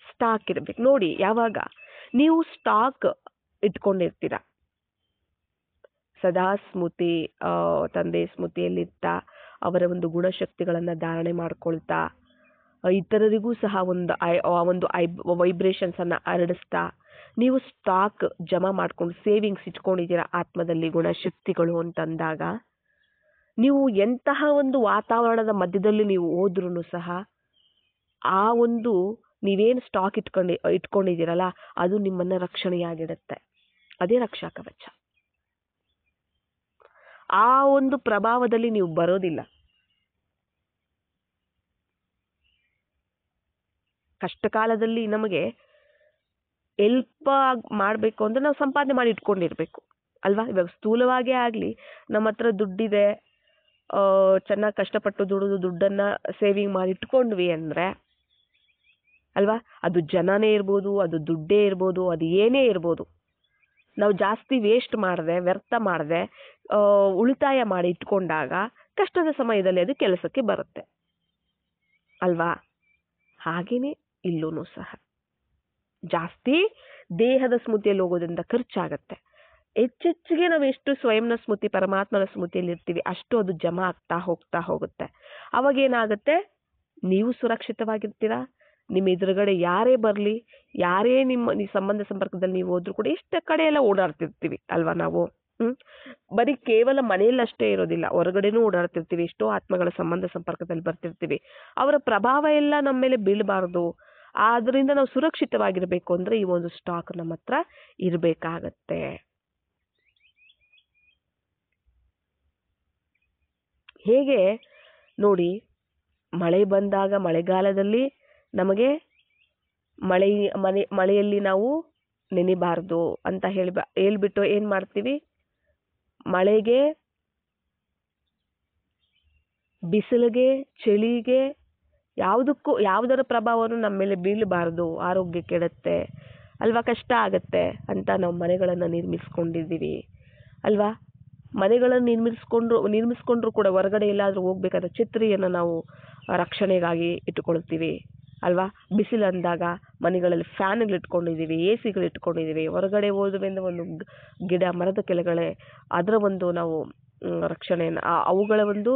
ಸ್ಟಾಕ್ ಇರ್ಬೇಕು ನೋಡಿ. ಯಾವಾಗ ನೀವು ಸ್ಟಾಕ್ ಇಟ್ಕೊಂಡಿರ್ತೀರ, ಸದಾ ಸ್ಮೃತಿ, ತಂದೆ ಸ್ಮೃತಿಯಲ್ಲಿರ್ತಾ ಅವರ ಒಂದು ಗುಣಶಕ್ತಿಗಳನ್ನ ಧಾರಣೆ ಮಾಡ್ಕೊಳ್ತಾ, ಇತರರಿಗೂ ಸಹ ಒಂದು ವೈಬ್ರೇಷನ್ಸ್ ಅನ್ನ ಹರಡಿಸ್ತಾ ನೀವು ಸ್ಟಾಕ್ ಜಮಾ ಮಾಡ್ಕೊಂಡು ಸೇವಿಂಗ್ಸ್ ಇಟ್ಕೊಂಡಿದ್ದೀರಾ ಆತ್ಮದಲ್ಲಿ ಗುಣಶಕ್ತಿಗಳು ಅಂತಂದಾಗ, ನೀವು ಎಂತಹ ಒಂದು ವಾತಾವರಣದ ಮಧ್ಯದಲ್ಲಿ ನೀವು ಹೋದ್ರೂ ಸಹ ಆ ಒಂದು ನೀವೇನು ಸ್ಟಾಕ್ ಇಟ್ಕೊಂಡಿದ್ದೀರಲ್ಲ ಅದು ನಿಮ್ಮನ್ನ ರಕ್ಷಣೆಯಾಗಿಡುತ್ತೆ. ಅದೇ ರಕ್ಷಾ ಕವಚ. ಆ ಒಂದು ಪ್ರಭಾವದಲ್ಲಿ ನೀವು ಬರೋದಿಲ್ಲ. ಕಷ್ಟ ಕಾಲದಲ್ಲಿ ನಮಗೆ ಹೆಲ್ಪ್ ಮಾಡಬೇಕು ಅಂದ್ರೆ ನಾವು ಸಂಪಾದನೆ ಮಾಡಿ ಇಟ್ಕೊಂಡಿರ್ಬೇಕು ಅಲ್ವಾ? ಇವಾಗ ಸ್ಥೂಲವಾಗೇ ಆಗ್ಲಿ, ನಮ್ಮ ಹತ್ರ ದುಡ್ಡಿದೆ, ಚೆನ್ನಾಗಿ ಕಷ್ಟಪಟ್ಟು ದುಡ್ಡನ್ನ ಸೇವಿಂಗ್ ಮಾಡಿ ಇಟ್ಕೊಂಡ್ವಿ ಅಂದ್ರೆ ಅಲ್ವಾ, ಅದು ಜನನೇ ಇರ್ಬೋದು, ಅದು ದುಡ್ಡೇ ಇರ್ಬೋದು, ಅದು ಏನೇ ಇರ್ಬೋದು, ನಾವು ಜಾಸ್ತಿ ವೇಸ್ಟ್ ಮಾಡದೆ, ವ್ಯರ್ಥ ಮಾಡದೆ, ಉಳಿತಾಯ ಮಾಡಿ ಇಟ್ಕೊಂಡಾಗ ಕಷ್ಟದ ಸಮಯದಲ್ಲಿ ಅದು ಕೆಲಸಕ್ಕೆ ಬರುತ್ತೆ ಅಲ್ವಾ? ಹಾಗೇನೆ ಇಲ್ಲೂ ಸಹ ಜಾಸ್ತಿ ದೇಹದ ಸ್ಮೃತಿಯಲ್ಲಿ ಹೋಗೋದ್ರಿಂದ ಖರ್ಚಾಗತ್ತೆ. ಹೆಚ್ಚೆಚ್ಚಿಗೆ ನಾವು ಎಷ್ಟು ಸ್ವಯಂನ ಸ್ಮೃತಿ, ಪರಮಾತ್ಮನ ಸ್ಮೃತಿಯಲ್ಲಿ ಇರ್ತೀವಿ ಅಷ್ಟು ಅದು ಜಮಾ ಆಗ್ತಾ ಹೋಗುತ್ತೆ. ಅವಾಗ ಏನಾಗುತ್ತೆ, ನೀವು ಸುರಕ್ಷಿತವಾಗಿರ್ತೀರಾ. ನಿಮ್ಮ ಎದುರುಗಡೆ ಯಾರೇ ಬರಲಿ, ಯಾರೇ ನಿಮ್ಮ ಸಂಬಂಧ ಸಂಪರ್ಕದಲ್ಲಿ ನೀವು ಹೋದ್ರೂ ಕೂಡ ಇಷ್ಟ ಕಡೆ ಎಲ್ಲ ಓಡಾಡ್ತಿರ್ತೀವಿ ಅಲ್ವಾ ನಾವು. ಬರೀ ಕೇವಲ ಮನೆಯಲ್ಲಿ ಅಷ್ಟೇ ಇರೋದಿಲ್ಲ, ಹೊರಗಡೆನೂ ಓಡಾಡ್ತಿರ್ತೀವಿ. ಎಷ್ಟೋ ಆತ್ಮಗಳ ಸಂಬಂಧ ಸಂಪರ್ಕದಲ್ಲಿ ಬರ್ತಿರ್ತೀವಿ. ಅವರ ಪ್ರಭಾವ ಎಲ್ಲ ನಮ್ಮ ಮೇಲೆ ಬೀಳಬಾರ್ದು. ಆದ್ರಿಂದ ನಾವು ಸುರಕ್ಷಿತವಾಗಿರ್ಬೇಕು ಅಂದ್ರೆ ಈ ಒಂದು ಸ್ಟಾಕ್ ನಮ್ಮ ಹತ್ರ ಇರ್ಬೇಕಾಗತ್ತೆ. ಹೇಗೆ ನೋಡಿ, ಮಳೆ ಬಂದಾಗ, ಮಳೆಗಾಲದಲ್ಲಿ ನಮಗೆ ಮಳೆಯಲ್ಲಿ ನಾವು ನೆನಿಬಾರ್ದು ಅಂತ ಹೇಳ್ಬಿಟ್ಟು ಏನ್ ಮಾಡ್ತೀವಿ, ಮಳೆಗೆ, ಬಿಸಿಲಿಗೆ, ಚಳಿಗೆ ಯಾವುದರ ಪ್ರಭಾವನು ನಮ್ಮ ಮೇಲೆ ಬೀಳಬಾರ್ದು, ಆರೋಗ್ಯ ಕೆಡುತ್ತೆ, ಅಲ್ವಾ, ಕಷ್ಟ ಆಗತ್ತೆ ಅಂತ ನಾವು ಮನೆಗಳನ್ನು ನಿರ್ಮಿಸ್ಕೊಂಡಿದ್ದೀವಿ ಅಲ್ವಾ. ಮನೆಗಳನ್ನು ನಿರ್ಮಿಸ್ಕೊಂಡ್ರು ಕೂಡ ಹೊರಗಡೆ ಎಲ್ಲಾದರೂ ಹೋಗ್ಬೇಕಾದ್ರೆ ಛತ್ರಿಯನ್ನು ನಾವು ರಕ್ಷಣೆಗಾಗಿ ಇಟ್ಕೊಳ್ತೀವಿ ಅಲ್ವಾ. ಬಿಸಿಲು ಅಂದಾಗ ಮನೆಗಳಲ್ಲಿ ಫ್ಯಾನ್ಗಳು ಇಟ್ಕೊಂಡಿದ್ದೀವಿ, ಎ ಸಿಗಳು ಇಟ್ಕೊಂಡಿದ್ದೀವಿ. ಹೊರಗಡೆ ಹೋದ್ರಿಂದ ಒಂದು ಗಿಡ ಮರದ ಕೆಳಗಡೆ ಅದರ ಒಂದು ನಾವು ರಕ್ಷಣೆಯನ್ನು ಅವುಗಳ ಒಂದು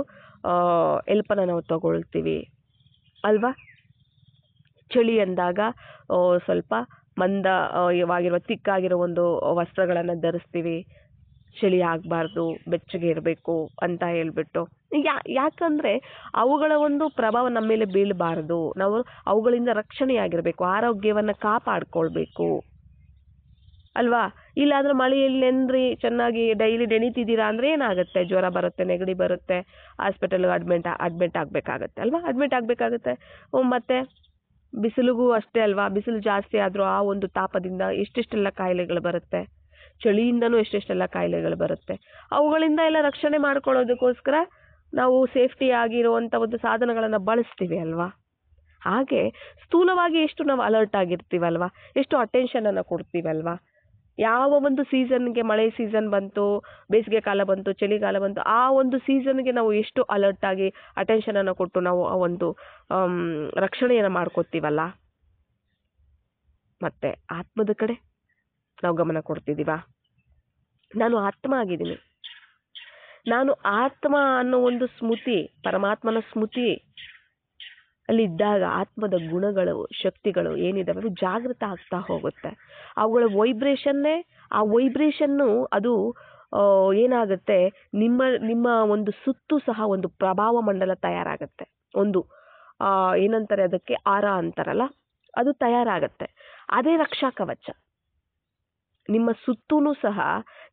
ಎಲ್ಪನ್ನು ನಾವು ತಗೊಳ್ತೀವಿ ಅಲ್ವಾ. ಚಳಿ ಅಂದಾಗ ಸ್ವಲ್ಪ ಮಂದವಾಗಿರುವ ತಿಕ್ಕಾಗಿರೋ ಒಂದು ವಸ್ತ್ರಗಳನ್ನು ಧರಿಸ್ತೀವಿ, ಚಳಿ ಆಗಬಾರ್ದು, ಬೆಚ್ಚಗೆ ಇರಬೇಕು ಅಂತ ಹೇಳ್ಬಿಟ್ಟು. ಯಾಕಂದರೆ ಅವುಗಳ ಒಂದು ಪ್ರಭಾವ ನಮ್ಮ ಮೇಲೆ ಬೀಳಬಾರ್ದು, ನಾವು ಅವುಗಳಿಂದ ರಕ್ಷಣೆಯಾಗಿರಬೇಕು, ಆರೋಗ್ಯವನ್ನು ಕಾಪಾಡ್ಕೊಳ್ಬೇಕು ಅಲ್ವಾ. ಇಲ್ಲಾಂದ್ರೆ ಮಳೆಯಲ್ಲಿ ನೆಂದ್ರಿ ಚೆನ್ನಾಗಿ ಡೈಲಿ ನೆನೀತಿದ್ದೀರಾ ಅಂದರೆ ಏನಾಗುತ್ತೆ, ಜ್ವರ ಬರುತ್ತೆ, ನೆಗಡಿ ಬರುತ್ತೆ, ಹಾಸ್ಪಿಟಲ್ಗೆ ಅಡ್ಮಿಟ್ ಆಗಬೇಕಾಗತ್ತೆ ಅಲ್ವಾ, ಅಡ್ಮಿಟ್ ಆಗಬೇಕಾಗತ್ತೆ. ಮತ್ತು ಬಿಸಿಲಿಗೂ ಅಷ್ಟೇ ಅಲ್ವಾ, ಬಿಸಿಲು ಜಾಸ್ತಿ ಆದರೂ ಆ ಒಂದು ತಾಪದಿಂದ ಎಷ್ಟೆಷ್ಟೆಲ್ಲ ಕಾಯಿಲೆಗಳು ಬರುತ್ತೆ, ಚಳಿಯಿಂದನೂ ಎಷ್ಟೆಷ್ಟೆಲ್ಲ ಕಾಯಿಲೆಗಳು ಬರುತ್ತೆ. ಅವುಗಳಿಂದ ಎಲ್ಲ ರಕ್ಷಣೆ ಮಾಡ್ಕೊಳ್ಳೋದಕ್ಕೋಸ್ಕರ ನಾವು ಸೇಫ್ಟಿ ಆಗಿರುವಂಥ ಒಂದು ಸಾಧನಗಳನ್ನು ಬಳಸ್ತೀವಿ ಅಲ್ವಾ. ಹಾಗೆ ಸ್ಥೂಲವಾಗಿ ಎಷ್ಟು ನಾವು ಅಲರ್ಟ್ ಆಗಿರ್ತೀವಲ್ವಾ, ಎಷ್ಟು ಅಟೆನ್ಷನನ್ನು ಕೊಡ್ತೀವಲ್ವಾ. ಯಾವ ಒಂದು ಸೀಸನ್ಗೆ, ಮಳೆ ಸೀಸನ್ ಬಂತು, ಬೇಸಿಗೆ ಕಾಲ ಬಂತು, ಚಳಿಗಾಲ ಬಂತು, ಆ ಒಂದು ಸೀಸನ್ಗೆ ನಾವು ಎಷ್ಟು ಅಲರ್ಟ್ ಆಗಿ ಅಟೆನ್ಷನನ್ನು ಕೊಟ್ಟು ನಾವು ಆ ಒಂದು ರಕ್ಷಣೆಯನ್ನು ಮಾಡ್ಕೋತೀವಲ್ಲ. ಮತ್ತು ಆತ್ಮದ ಕಡೆ ನಾವು ಗಮನ ಕೊಡ್ತಿದ್ದೀವ. ನಾನು ಆತ್ಮ ಆಗಿದ್ದೀನಿ, ನಾನು ಆತ್ಮ ಅನ್ನೋ ಒಂದು ಸ್ಮೃತಿ, ಪರಮಾತ್ಮನ ಸ್ಮೃತಿ ಅಲ್ಲಿದ್ದಾಗ ಆತ್ಮದ ಗುಣಗಳು, ಶಕ್ತಿಗಳು ಏನಿದಾವೆ ಅದು ಜಾಗೃತ ಆಗ್ತಾ ಹೋಗುತ್ತೆ. ಅವುಗಳ ಆ ವೈಬ್ರೇಷನ್ನು ಅದು ಏನಾಗುತ್ತೆ, ನಿಮ್ಮ ಒಂದು ಸುತ್ತು ಸಹ ಒಂದು ಪ್ರಭಾವ ಮಂಡಲ ತಯಾರಾಗತ್ತೆ. ಒಂದು ಏನಂತಾರೆ ಅದಕ್ಕೆ, ಆರ ಅಂತಾರಲ್ಲ, ಅದು ತಯಾರಾಗತ್ತೆ. ಅದೇ ರಕ್ಷಾ ಕವಚ. ನಿಮ್ಮ ಸುತ್ತೂ ಸಹ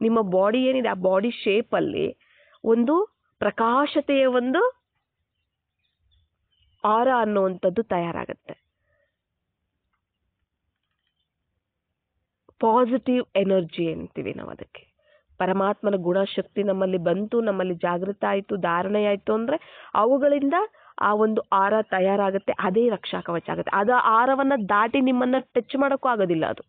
ನಿಮ್ಮ ಬಾಡಿ ಏನಿದೆ ಆ ಬಾಡಿ ಶೇಪಲ್ಲಿ ಒಂದು ಪ್ರಕಾಶತೆಯ ಒಂದು ಆರ ಅನ್ನುವಂಥದ್ದು ತಯಾರಾಗತ್ತೆ. ಪಾಸಿಟಿವ್ ಎನರ್ಜಿ ಅಂತೀವಿ ನಾವು ಅದಕ್ಕೆ. ಪರಮಾತ್ಮನ ಗುಣಶಕ್ತಿ ನಮ್ಮಲ್ಲಿ ಬಂತು, ನಮ್ಮಲ್ಲಿ ಜಾಗೃತ ಆಯಿತು, ಧಾರಣೆ ಆಯಿತು ಅಂದರೆ ಅವುಗಳಿಂದ ಆ ಒಂದು ಆರ ತಯಾರಾಗುತ್ತೆ. ಅದೇ ರಕ್ಷಾ ಕವಚ ಆಗುತ್ತೆ. ಅದು ಆರವನ್ನು ದಾಟಿ ನಿಮ್ಮನ್ನು ಟಚ್ ಮಾಡೋಕ್ಕೂ ಆಗೋದಿಲ್ಲ. ಅದು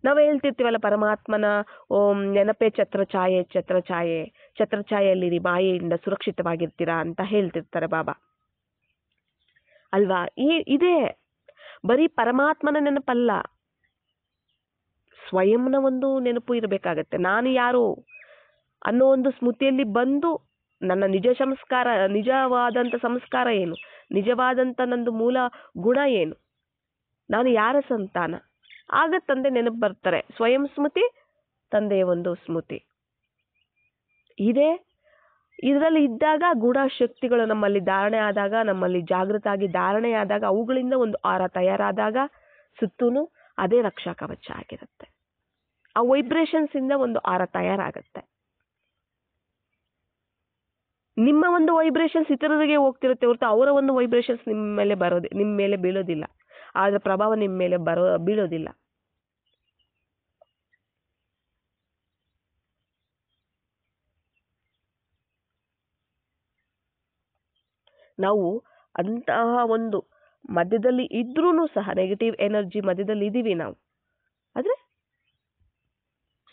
ನಾವು ಹೇಳ್ತಿರ್ತೀವಲ್ಲ, ಪರಮಾತ್ಮನ ಓಂ ನೆನಪೇ ಛತ್ರಛಾಯೆ, ಛತ್ರಛಾಯೆಯಲ್ಲಿರಿ, ಮಾಯೆಯಿಂದ ಸುರಕ್ಷಿತವಾಗಿರ್ತೀರಾ ಅಂತ ಹೇಳ್ತಿರ್ತಾರೆ ಬಾಬಾ ಅಲ್ವಾ. ಇದೇ ಬರೀ ಪರಮಾತ್ಮನ ನೆನಪಲ್ಲ, ಸ್ವಯಂನ ಒಂದು ನೆನಪು ಇರಬೇಕಾಗತ್ತೆ. ನಾನು ಯಾರು ಅನ್ನೋ ಒಂದು ಸ್ಮೃತಿಯಲ್ಲಿ ಬಂದು ನನ್ನ ನಿಜವಾದಂಥ ಸಂಸ್ಕಾರ ಏನು, ನಿಜವಾದಂಥ ನಂದು ಮೂಲ ಗುಣ ಏನು, ನಾನು ಯಾರ ಸಂತಾನ, ಆಗ ತಂದೆ ನೆನಪು ಬರ್ತಾರೆ. ಸ್ವಯಂ ಸ್ಮೃತಿ, ತಂದೆಯ ಒಂದು ಸ್ಮೃತಿ ಇದರಲ್ಲಿ ಇದ್ದಾಗ ಗುಣ ಶಕ್ತಿಗಳು ನಮ್ಮಲ್ಲಿ ಧಾರಣೆ ಆದಾಗ, ನಮ್ಮಲ್ಲಿ ಜಾಗೃತ ಆಗಿ ಧಾರಣೆ ಆದಾಗ, ಅವುಗಳಿಂದ ಒಂದು ಆರ ತಯಾರಾದಾಗ ಸುತ್ತೂ ಅದೇ ರಕ್ಷಾ ಕವಚ ಆಗಿರುತ್ತೆ. ಆ ವೈಬ್ರೇಷನ್ಸ್ ಇಂದ ಒಂದು ಆರ ತಯಾರಾಗತ್ತೆ. ನಿಮ್ಮ ಒಂದು ವೈಬ್ರೇಷನ್ಸ್ ಇತರರಿಗೆ ಹೋಗ್ತಿರುತ್ತೆ ಹೊರತು ಅವರ ಒಂದು ವೈಬ್ರೇಷನ್ಸ್ ನಿಮ್ಮ ಮೇಲೆ ಬೀಳೋದಿಲ್ಲ, ಅದರ ಪ್ರಭಾವ ನಿಮ್ಮ ಮೇಲೆ ಬೀಳೋದಿಲ್ಲ. ನಾವು ಅಂತಹ ಒಂದು ಮಧ್ಯದಲ್ಲಿ ಇದ್ರೂ ಸಹ, ನೆಗೆಟಿವ್ ಎನರ್ಜಿ ಮಧ್ಯದಲ್ಲಿ ಇದ್ದೀವಿ ನಾವು, ಆದರೆ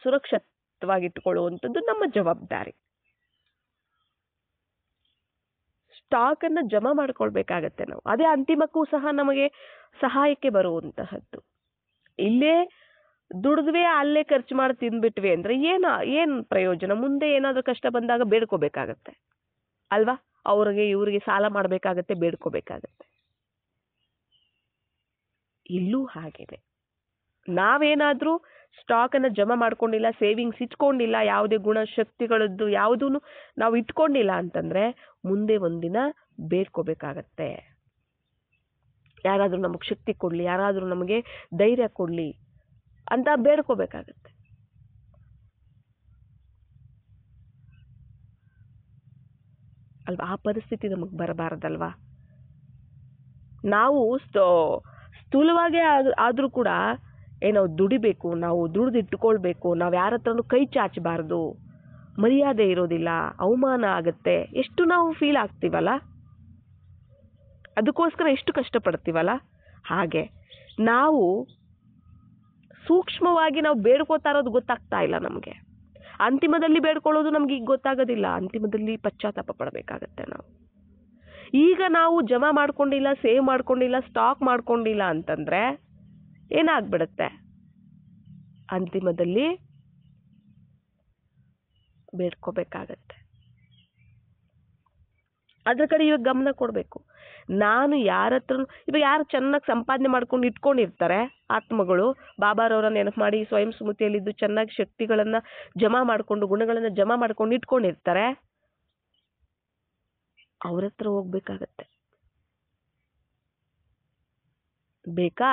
ಸುರಕ್ಷಿತವಾಗಿಟ್ಟುಕೊಳ್ಳುವಂಥದ್ದು ನಮ್ಮ ಜವಾಬ್ದಾರಿ. ಸ್ಟಾಕ್ ಅನ್ನ ಜಮಾ ಮಾಡ್ಕೊಳ್ಬೇಕಾಗತ್ತೆ ನಾವು. ಅದೇ ಅಂತಿಮಕ್ಕೂ ಸಹ ನಮಗೆ ಸಹಾಯಕ್ಕೆ ಬರುವಂತಹದ್ದು. ಇಲ್ಲೇ ದುಡಿದ್ವಿ, ಅಲ್ಲೇ ಖರ್ಚು ಮಾಡಿ ತಿಂದ್ಬಿಟ್ವಿ ಅಂದ್ರೆ ಏನ್ ಪ್ರಯೋಜನ? ಮುಂದೆ ಏನಾದ್ರೂ ಕಷ್ಟ ಬಂದಾಗ ಬೇಡ್ಕೋಬೇಕಾಗತ್ತೆ ಅಲ್ವಾ. ಇವ್ರಿಗೆ ಸಾಲ ಮಾಡಬೇಕಾಗತ್ತೆ, ಬೇಡ್ಕೋಬೇಕಾಗತ್ತೆ. ಇಲ್ಲೂ ಹಾಗೇನೆ, ನಾವೇನಾದ್ರೂ ಸ್ಟಾಕ್ ಅನ್ನ ಜಮಾ ಮಾಡ್ಕೊಂಡಿಲ್ಲ, ಸೇವಿಂಗ್ಸ್ ಇಟ್ಕೊಂಡಿಲ್ಲ, ಯಾವುದೇ ಗುಣಶಕ್ತಿಗಳದ್ದು ಯಾವುದೂ ನಾವು ಇಟ್ಕೊಂಡಿಲ್ಲ ಅಂತಂದ್ರೆ ಮುಂದೆ ಒಂದಿನ ಬೇಡ್ಕೋಬೇಕಾಗತ್ತೆ. ಯಾರಾದ್ರೂ ನಮಗೆ ಶಕ್ತಿ ಕೊಡ್ಲಿ, ಯಾರಾದ್ರೂ ನಮಗೆ ಧೈರ್ಯ ಕೊಡ್ಲಿ ಅಂತ ಬೇಡ್ಕೋಬೇಕಾಗತ್ತೆ ಅಲ್ವಾ. ಆ ಪರಿಸ್ಥಿತಿ ನಮಗೆ ಬರಬಾರದಲ್ವಾ. ನಾವು ಸ್ಥೂಲವಾಗಿ ಆದ್ರೂ ಕೂಡ ನಾವು ದುಡಿಬೇಕು, ನಾವು ದುಡಿದಿಟ್ಟುಕೊಳ್ಬೇಕು, ನಾವು ಯಾರ ಹತ್ರನೂ ಕೈ ಚಾಚಬಾರ್ದು, ಮರ್ಯಾದೆ ಇರೋದಿಲ್ಲ, ಅವಮಾನ ಆಗತ್ತೆ, ಎಷ್ಟು ನಾವು ಫೀಲ್ ಆಗ್ತೀವಲ್ಲ, ಅದಕ್ಕೋಸ್ಕರ ಎಷ್ಟು ಕಷ್ಟಪಡ್ತೀವಲ್ಲ. ಹಾಗೆ ನಾವು ಸೂಕ್ಷ್ಮವಾಗಿ ನಾವು ಬೇಡ್ಕೋತಾ ಇರೋದು ಗೊತ್ತಾಗ್ತಾ ಇಲ್ಲ ನಮಗೆ. ಅಂತಿಮದಲ್ಲಿ ಬೇಡ್ಕೊಳ್ಳೋದು ನಮ್ಗೆ ಈಗ ಗೊತ್ತಾಗೋದಿಲ್ಲ. ಅಂತಿಮದಲ್ಲಿ ಪಶ್ಚಾತ್ತಾಪ ಪಡಬೇಕಾಗತ್ತೆ ನಾವು. ಈಗ ನಾವು ಜಮಾ ಮಾಡ್ಕೊಂಡಿಲ್ಲ, ಸೇವ್ ಮಾಡ್ಕೊಂಡಿಲ್ಲ, ಸ್ಟಾಕ್ ಮಾಡ್ಕೊಂಡಿಲ್ಲ ಅಂತಂದ್ರೆ ಏನಾಗ್ಬಿಡುತ್ತೆ? ಅಂತಿಮದಲ್ಲಿ ಬೇಡ್ಕೋಬೇಕಾಗತ್ತೆ. ಅದ್ರ ಕಡೆ ಇವಾಗ ಗಮನ ಕೊಡಬೇಕು. ನಾನು ಯಾರ ಹತ್ರ ಇವಾಗ ಯಾರು ಚೆನ್ನಾಗಿ ಸಂಪಾದನೆ ಮಾಡ್ಕೊಂಡು ಇಟ್ಕೊಂಡಿರ್ತಾರೆ ಆತ್ಮಗಳು, ಬಾಬಾರವರ ನೆನಪು ಮಾಡಿ ಸ್ವಯಂ ಸ್ಮೃತಿಯಲ್ಲಿದ್ದು ಚೆನ್ನಾಗಿ ಶಕ್ತಿಗಳನ್ನ ಜಮಾ ಮಾಡ್ಕೊಂಡು, ಗುಣಗಳನ್ನ ಜಮಾ ಮಾಡ್ಕೊಂಡು ಇಟ್ಕೊಂಡಿರ್ತಾರೆ, ಅವ್ರ ಹತ್ರ ಹೋಗ್ಬೇಕಾಗತ್ತೆ. ಬೇಕಾ?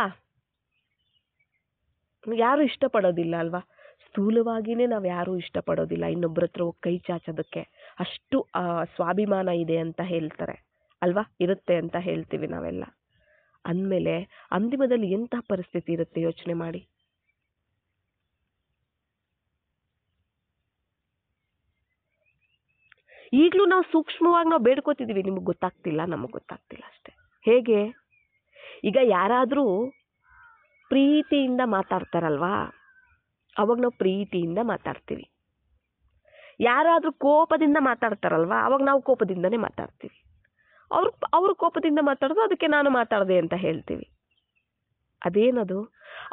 ಯಾರು ಇಷ್ಟಪಡೋದಿಲ್ಲ ಅಲ್ವಾ? ಸ್ಥೂಲವಾಗಿನೇ ನಾವು ಯಾರು ಇಷ್ಟಪಡೋದಿಲ್ಲ ಇನ್ನೊಬ್ಬರ ಹತ್ರ ಹೋಗಿ ಕೈ ಚಾಚೋದಕ್ಕೆ. ಅಷ್ಟು ಸ್ವಾಭಿಮಾನ ಇದೆ ಅಂತ ಹೇಳ್ತಾರೆ ಅಲ್ವಾ, ಇರುತ್ತೆ ಅಂತ ಹೇಳ್ತೀವಿ ನಾವೆಲ್ಲ. ಅಂದಮೇಲೆ ಅಂತಿಮದಲ್ಲಿ ಎಂಥ ಪರಿಸ್ಥಿತಿ ಇರುತ್ತೆ ಯೋಚನೆ ಮಾಡಿ. ಈಗಲೂ ನಾವು ಸೂಕ್ಷ್ಮವಾಗಿ ನಾವು ಬೇಡ್ಕೋತಿದೀವಿ, ನಿಮಗೆ ಗೊತ್ತಾಗ್ತಿಲ್ಲ, ನಮಗೆ ಗೊತ್ತಾಗ್ತಿಲ್ಲ ಅಷ್ಟೇ. ಹೇಗೆ? ಈಗ ಯಾರಾದರೂ ಪ್ರೀತಿಯಿಂದ ಮಾತಾಡ್ತಾರಲ್ವಾ, ಅವಾಗ ನಾವು ಪ್ರೀತಿಯಿಂದ ಮಾತಾಡ್ತೀವಿ. ಯಾರಾದರೂ ಕೋಪದಿಂದ ಮಾತಾಡ್ತಾರಲ್ವಾ, ಅವಾಗ ನಾವು ಕೋಪದಿಂದನೇ ಮಾತಾಡ್ತೀವಿ. ಅವ್ರು ಕೋಪದಿಂದ ಮಾತಾಡೋದು, ಅದಕ್ಕೆ ನಾನು ಮಾತಾಡಿದೆ ಅಂತ ಹೇಳ್ತೀವಿ. ಅದೇನದು?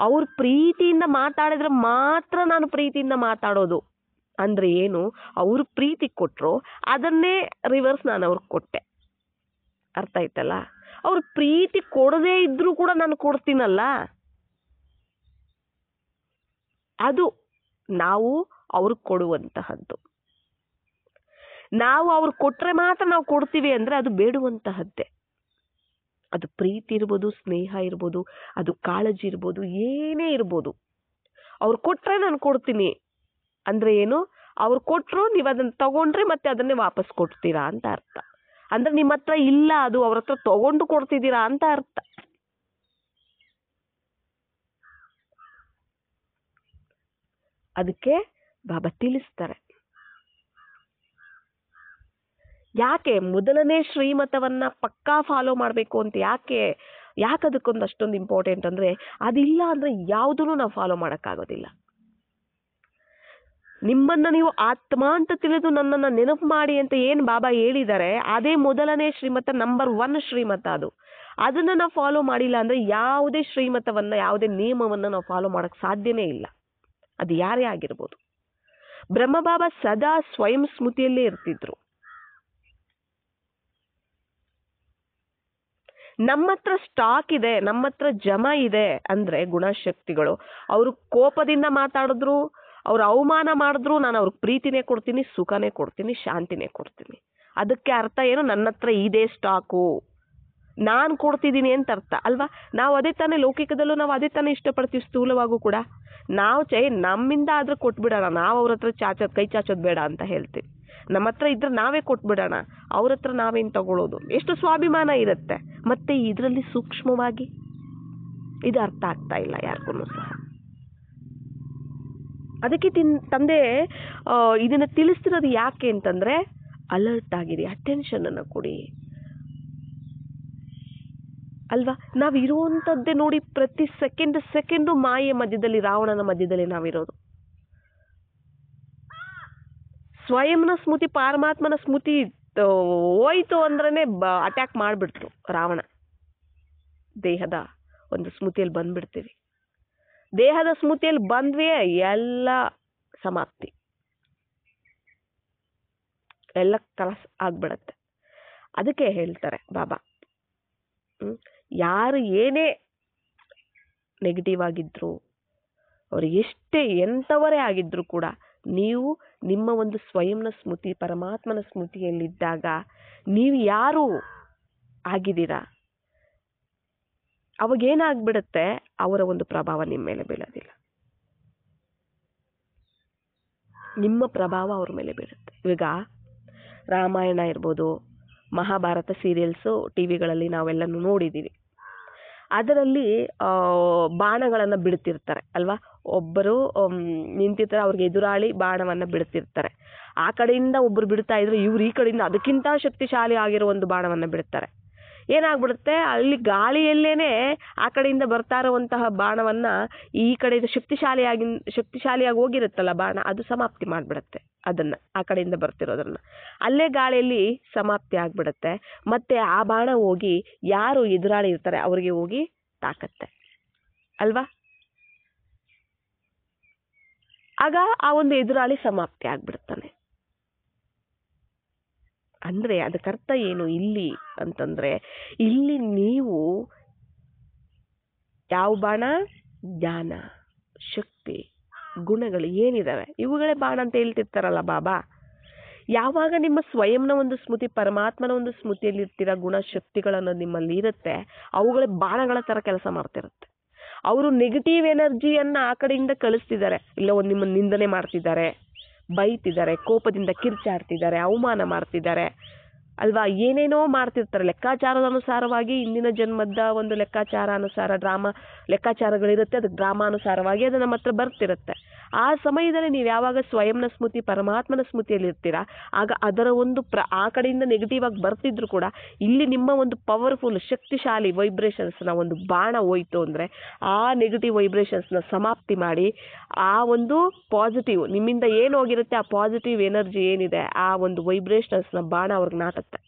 ಅವ್ರು ಪ್ರೀತಿಯಿಂದ ಮಾತಾಡಿದ್ರೆ ಮಾತ್ರ ನಾನು ಪ್ರೀತಿಯಿಂದ ಮಾತಾಡೋದು ಅಂದ್ರೆ ಏನು? ಅವರು ಪ್ರೀತಿ ಕೊಟ್ಟರು, ಅದನ್ನೇ ರಿವರ್ಸ್ ನಾನು ಅವ್ರಿಗೆ ಕೊಟ್ಟೆ. ಅರ್ಥ ಆಯ್ತಲ್ಲ? ಅವ್ರು ಪ್ರೀತಿ ಕೊಡದೇ ಇದ್ರೂ ಕೂಡ ನಾನು ಕೊಡ್ತೀನಲ್ಲ, ಅದು ನಾವು ಅವ್ರಿಗೆ ಕೊಡುವಂತಹದ್ದು. ನಾವು ಅವ್ರು ಕೊಟ್ರೆ ಮಾತ್ರ ನಾವು ಕೊಡ್ತೀವಿ ಅಂದ್ರೆ ಅದು ಬೇಡುವಂತಹದ್ದೇ. ಅದು ಪ್ರೀತಿ ಇರ್ಬೋದು, ಸ್ನೇಹ ಇರ್ಬೋದು, ಅದು ಕಾಳಜಿ ಇರ್ಬೋದು, ಏನೇ ಇರ್ಬೋದು. ಅವ್ರು ಕೊಟ್ರೆ ನಾನು ಕೊಡ್ತೀನಿ ಅಂದ್ರೆ ಏನು? ಅವ್ರು ಕೊಟ್ರು, ನೀವು ಅದನ್ನ ತಗೊಂಡ್ರೆ ಮತ್ತೆ ಅದನ್ನೇ ವಾಪಸ್ ಕೊಡ್ತೀರಾ ಅಂತ ಅರ್ಥ. ಅಂದ್ರೆ ನಿಮ್ಮ ಹತ್ರ ಇಲ್ಲ, ಅದು ಅವ್ರ ಹತ್ರ ತಗೊಂಡು ಕೊಡ್ತಿದ್ದೀರಾ ಅಂತ ಅರ್ಥ. ಅದಕ್ಕೆ ಬಾಬಾ ತಿಳಿಸ್ತಾರೆ. ಯಾಕೆ ಮೊದಲನೇ ಶ್ರೀಮತವನ್ನ ಪಕ್ಕಾ ಫಾಲೋ ಮಾಡಬೇಕು ಅಂತ ಯಾಕೆ ಅದಕ್ಕೊಂದು ಅಷ್ಟೊಂದು ಇಂಪಾರ್ಟೆಂಟ್ ಅಂದ್ರೆ, ಅದಿಲ್ಲ ಅಂದ್ರೆ ಯಾವುದನ್ನು ನಾವು ಫಾಲೋ ಮಾಡೋಕ್ಕಾಗೋದಿಲ್ಲ. ನಿಮ್ಮನ್ನ ನೀವು ಆತ್ಮ ಅಂತ ತಿಳಿದು ನನ್ನನ್ನ ನೆನಪು ಮಾಡಿ ಅಂತ ಏನ್ ಬಾಬಾ ಹೇಳಿದ್ದಾರೆ, ಅದೇ ಮೊದಲನೇ ಶ್ರೀಮತ, ನಂಬರ್ 1 ಶ್ರೀಮತ. ಅದನ್ನ ನಾವು ಫಾಲೋ ಮಾಡಿಲ್ಲ ಅಂದ್ರೆ ಯಾವುದೇ ಶ್ರೀಮತವನ್ನ, ಯಾವುದೇ ನಿಯಮವನ್ನ ನಾವು ಫಾಲೋ ಮಾಡಕ್ ಸಾಧ್ಯನೇ ಇಲ್ಲ. ಅದು ಯಾರೇ ಆಗಿರ್ಬೋದು. ಬ್ರಹ್ಮಬಾಬಾ ಸದಾ ಸ್ವಯಂ ಸ್ಮೃತಿಯಲ್ಲೇ ಇರ್ತಿದ್ರು. ನಮ್ಮ ಹತ್ರ ಸ್ಟಾಕ್ ಇದೆ, ನಮ್ಮ ಹತ್ರ ಜಮಾ ಇದೆ ಅಂದ್ರೆ ಗುಣಶಕ್ತಿಗಳು. ಅವರು ಕೋಪದಿಂದ ಮಾತಾಡಿದ್ರು, ಅವ್ರು ಅವಮಾನ ಮಾಡಿದ್ರು, ನಾನು ಅವ್ರಿಗೆ ಪ್ರೀತಿನೇ ಕೊಡ್ತೀನಿ, ಸುಖನೇ ಕೊಡ್ತೀನಿ, ಶಾಂತಿನೇ ಕೊಡ್ತೀನಿ. ಅದಕ್ಕೆ ಅರ್ಥ ಏನು? ನನ್ನ ಹತ್ರ ಇದೇ ಸ್ಟಾಕು, ನಾನು ಕೊಡ್ತಿದ್ದೀನಿ ಅಂತ ಅರ್ಥ ಅಲ್ವಾ? ನಾವು ಅದೇ ತಾನೇ ಲೌಕಿಕದಲ್ಲೂ ನಾವು ಅದೇ ತಾನೇ ಇಷ್ಟಪಡ್ತೀವಿ. ಸ್ಥೂಲವಾಗೂ ಕೂಡ ನಾವು ನಮ್ಮಿಂದ ಆದ್ರೆ ಕೊಟ್ಬಿಡೋಣ, ನಾವು ಅವ್ರ ಹತ್ರ ಕೈ ಚಾಚೋದು ಬೇಡ ಅಂತ ಹೇಳ್ತೀವಿ. ನಮ್ಮ ಹತ್ರ ಇದ್ರೆ ನಾವೇ ಕೊಟ್ಬಿಡೋಣ, ಅವ್ರ ಹತ್ರ ನಾವೇನು ತಗೊಳ್ಳೋದು, ಎಷ್ಟು ಸ್ವಾಭಿಮಾನ ಇರುತ್ತೆ. ಮತ್ತೆ ಇದರಲ್ಲಿ ಸೂಕ್ಷ್ಮವಾಗಿ ಇದು ಅರ್ಥ ಆಗ್ತಾ ಇಲ್ಲ ಯಾರಿಗೂ ಸಹ. ಅದಕ್ಕೆ ತಂದೆ ಇದನ್ನ ತಿಳಿಸ್ತಿರೋದು ಯಾಕೆ ಅಂತಂದ್ರೆ, ಅಲರ್ಟ್ ಆಗಿರಿ, ಅಟೆನ್ಷನ್ ಅನ್ನು ಕೊಡಿ ಅಲ್ವಾ? ನಾವು ಇರುವಂತದ್ದೇ ನೋಡಿ, ಪ್ರತಿ ಸೆಕೆಂಡು ಮಾಯೆ ಮಧ್ಯದಲ್ಲಿ, ರಾವಣನ ಮಧ್ಯದಲ್ಲಿ ನಾವಿರೋದು. ಸ್ವಯಂನ ಸ್ಮೃತಿ, ಪರಮಾತ್ಮನ ಸ್ಮೃತಿ ಹೋಯ್ತು ಅಂದ್ರೇನೆ ಅಟ್ಯಾಕ್ ಮಾಡ್ಬಿಡ್ತು ರಾವಣ. ದೇಹದ ಒಂದು ಸ್ಮೃತಿಯಲ್ಲಿ ಬಂದ್ಬಿಡ್ತೀವಿ. ದೇಹದ ಸ್ಮೃತಿಯಲ್ಲಿ ಬಂದ್ವಿ, ಎಲ್ಲ ಸಮಾಪ್ತಿ, ಎಲ್ಲ ಕಲಸ ಆಗ್ಬಿಡತ್ತೆ. ಅದಕ್ಕೆ ಹೇಳ್ತಾರೆ ಬಾಬಾ, ಯಾರು ಏನೇ ನೆಗೆಟಿವ್ ಆಗಿದ್ರು, ಅವ್ರು ಎಷ್ಟೇ ಎಂಥವರೇ ಆಗಿದ್ರು ಕೂಡ, ನೀವು ನಿಮ್ಮ ಒಂದು ಸ್ವಯಂನ ಸ್ಮೃತಿ, ಪರಮಾತ್ಮನ ಸ್ಮೃತಿಯಲ್ಲಿದ್ದಾಗ ನೀವು ಯಾರು ಆಗಿದ್ದೀರಾ, ಅವಾಗೇನಾಗ್ಬಿಡುತ್ತೆ, ಅವರ ಒಂದು ಪ್ರಭಾವ ನಿಮ್ಮ ಮೇಲೆ ಬೀಳೋದಿಲ್ಲ, ನಿಮ್ಮ ಪ್ರಭಾವ ಅವ್ರ ಮೇಲೆ ಬೀಳುತ್ತೆ. ಈಗ ರಾಮಾಯಣ ಇರ್ಬೋದು, ಮಹಾಭಾರತ ಸೀರಿಯಲ್ಸು ಟಿವಿಗಳಲ್ಲಿ ನಾವೆಲ್ಲನೂ ನೋಡಿದ್ದೀವಿ. ಅದರಲ್ಲಿ ಬಾಣಗಳನ್ನು ಬಿಡ್ತಿರ್ತಾರೆ ಅಲ್ವಾ? ಒಬ್ಬರು ನಿಂತಿರ್ತಾರೆ, ಅವ್ರಿಗೆ ಎದುರಾಳಿ ಬಾಣವನ್ನು ಬಿಡ್ತಿರ್ತಾರೆ. ಆ ಕಡೆಯಿಂದ ಒಬ್ಬರು ಬಿಡ್ತಾ ಇದ್ರು, ಇವ್ರು ಈ ಕಡೆಯಿಂದ ಅದಕ್ಕಿಂತ ಶಕ್ತಿಶಾಲಿ ಆಗಿರೋ ಒಂದು ಬಾಣವನ್ನು ಬಿಡ್ತಾರೆ. ಏನಾಗ್ಬಿಡುತ್ತೆ, ಅಲ್ಲಿ ಗಾಳಿಯಲ್ಲೇನೆ ಆ ಕಡೆಯಿಂದ ಬರ್ತಾ ಇರುವಂತಹ ಬಾಣವನ್ನ ಈ ಕಡೆಯಿಂದ ಶಕ್ತಿಶಾಲಿಯಾಗಿ ಹೋಗಿರುತ್ತಲ್ಲ ಬಾಣ, ಅದು ಸಮಾಪ್ತಿ ಮಾಡ್ಬಿಡುತ್ತೆ. ಅದನ್ನ ಆ ಕಡೆಯಿಂದ ಬರ್ತಿರೋದನ್ನ ಅಲ್ಲೇ ಗಾಳಿಯಲ್ಲಿ ಸಮಾಪ್ತಿ ಆಗ್ಬಿಡುತ್ತೆ. ಮತ್ತೆ ಆ ಬಾಣ ಹೋಗಿ ಯಾರು ಎದುರಾಳಿ ಇರ್ತಾರೆ ಅವ್ರಿಗೆ ಹೋಗಿ ತಾಕತ್ತೆ ಅಲ್ವಾ. ಆಗ ಆ ಒಂದು ಎದುರಾಳಿ ಸಮಾಪ್ತಿ ಆಗ್ಬಿಡ್ತಾನೆ. ಅಂದ್ರೆ ಅದಕ್ಕರ್ಥ ಏನು ಇಲ್ಲಿ ಅಂತಂದ್ರೆ, ಇಲ್ಲಿ ನೀವು ಯಾವ ಬಾಣ, ಜ್ಞಾನ, ಶಕ್ತಿ, ಗುಣಗಳು ಏನಿದಾವೆ ಇವುಗಳೇ ಬಾಣ ಅಂತ ಹೇಳ್ತಿರ್ತಾರಲ್ಲ ಬಾಬಾ. ಯಾವಾಗ ನಿಮ್ಮ ಸ್ವಯಂನ ಒಂದು ಸ್ಮೃತಿ, ಪರಮಾತ್ಮನ ಒಂದು ಸ್ಮೃತಿಯಲ್ಲಿ ಇರ್ತೀರ, ಗುಣ ಶಕ್ತಿಗಳನ್ನು ನಿಮ್ಮಲ್ಲಿ ಇರುತ್ತೆ, ಅವುಗಳೇ ಬಾಣಗಳ ತರ ಕೆಲಸ ಮಾಡ್ತಿರುತ್ತೆ. ಅವರು ನೆಗೆಟಿವ್ ಎನರ್ಜಿಯನ್ನ ಆ ಕಡೆಯಿಂದ ಕಳಿಸ್ತಿದ್ದಾರೆ, ಇಲ್ಲ ಒಂದು ನಿಮ್ಮನ್ನು ನಿಂದನೆ ಮಾಡ್ತಿದ್ದಾರೆ, ಬೈತಿದ್ದಾರೆ, ಕೋಪದಿಂದ ಕಿರ್ಚಾಡ್ತಿದ್ದಾರೆ, ಅವಮಾನ ಮಾಡ್ತಿದ್ದಾರೆ ಅಲ್ವಾ, ಏನೇನೋ ಮಾಡ್ತಿರ್ತಾರೆ. ಲೆಕ್ಕಾಚಾರದ ಅನುಸಾರವಾಗಿ ಇಂದಿನ ಜನ್ಮದ ಒಂದು ಲೆಕ್ಕಾಚಾರ ಅನುಸಾರ ಲೆಕ್ಕಾಚಾರಗಳಿರುತ್ತೆ, ಅದಕ್ಕೆ ಡ್ರಾಮಾನುಸಾರವಾಗಿ ಅದು ನಮ್ಮ ಹತ್ರ ಬರ್ತಿರುತ್ತೆ. ಆ ಸಮಯದಲ್ಲಿ ನೀವು ಯಾವಾಗ ಸ್ವಯಂನ ಸ್ಮೃತಿ, ಪರಮಾತ್ಮನ ಸ್ಮೃತಿಯಲ್ಲಿ ಇರ್ತೀರಾ, ಆಗ ಅದರ ಒಂದು ಆ ಕಡೆಯಿಂದ ನೆಗೆಟಿವ್ ಆಗಿ ಬರ್ತಿದ್ರು ಕೂಡ ಇಲ್ಲಿ ನಿಮ್ಮ ಒಂದು ಪವರ್ಫುಲ್ ಶಕ್ತಿಶಾಲಿ ವೈಬ್ರೇಷನ್ಸ್ನ ಒಂದು ಬಾಣ ಹೋಯ್ತು ಅಂದರೆ ಆ ನೆಗೆಟಿವ್ ವೈಬ್ರೇಷನ್ಸ್ನ ಸಮಾಪ್ತಿ ಮಾಡಿ ಆ ಒಂದು ಪಾಸಿಟಿವ್ ನಿಮ್ಮಿಂದ ಏನು ಹೋಗಿರುತ್ತೆ, ಆ ಪಾಸಿಟಿವ್ ಎನರ್ಜಿ ಏನಿದೆ ಆ ಒಂದು ವೈಬ್ರೇಷನ್ಸ್ನ ಬಾಣ ಅವ್ರಿಗೆ ನಾಟುತ್ತೆ.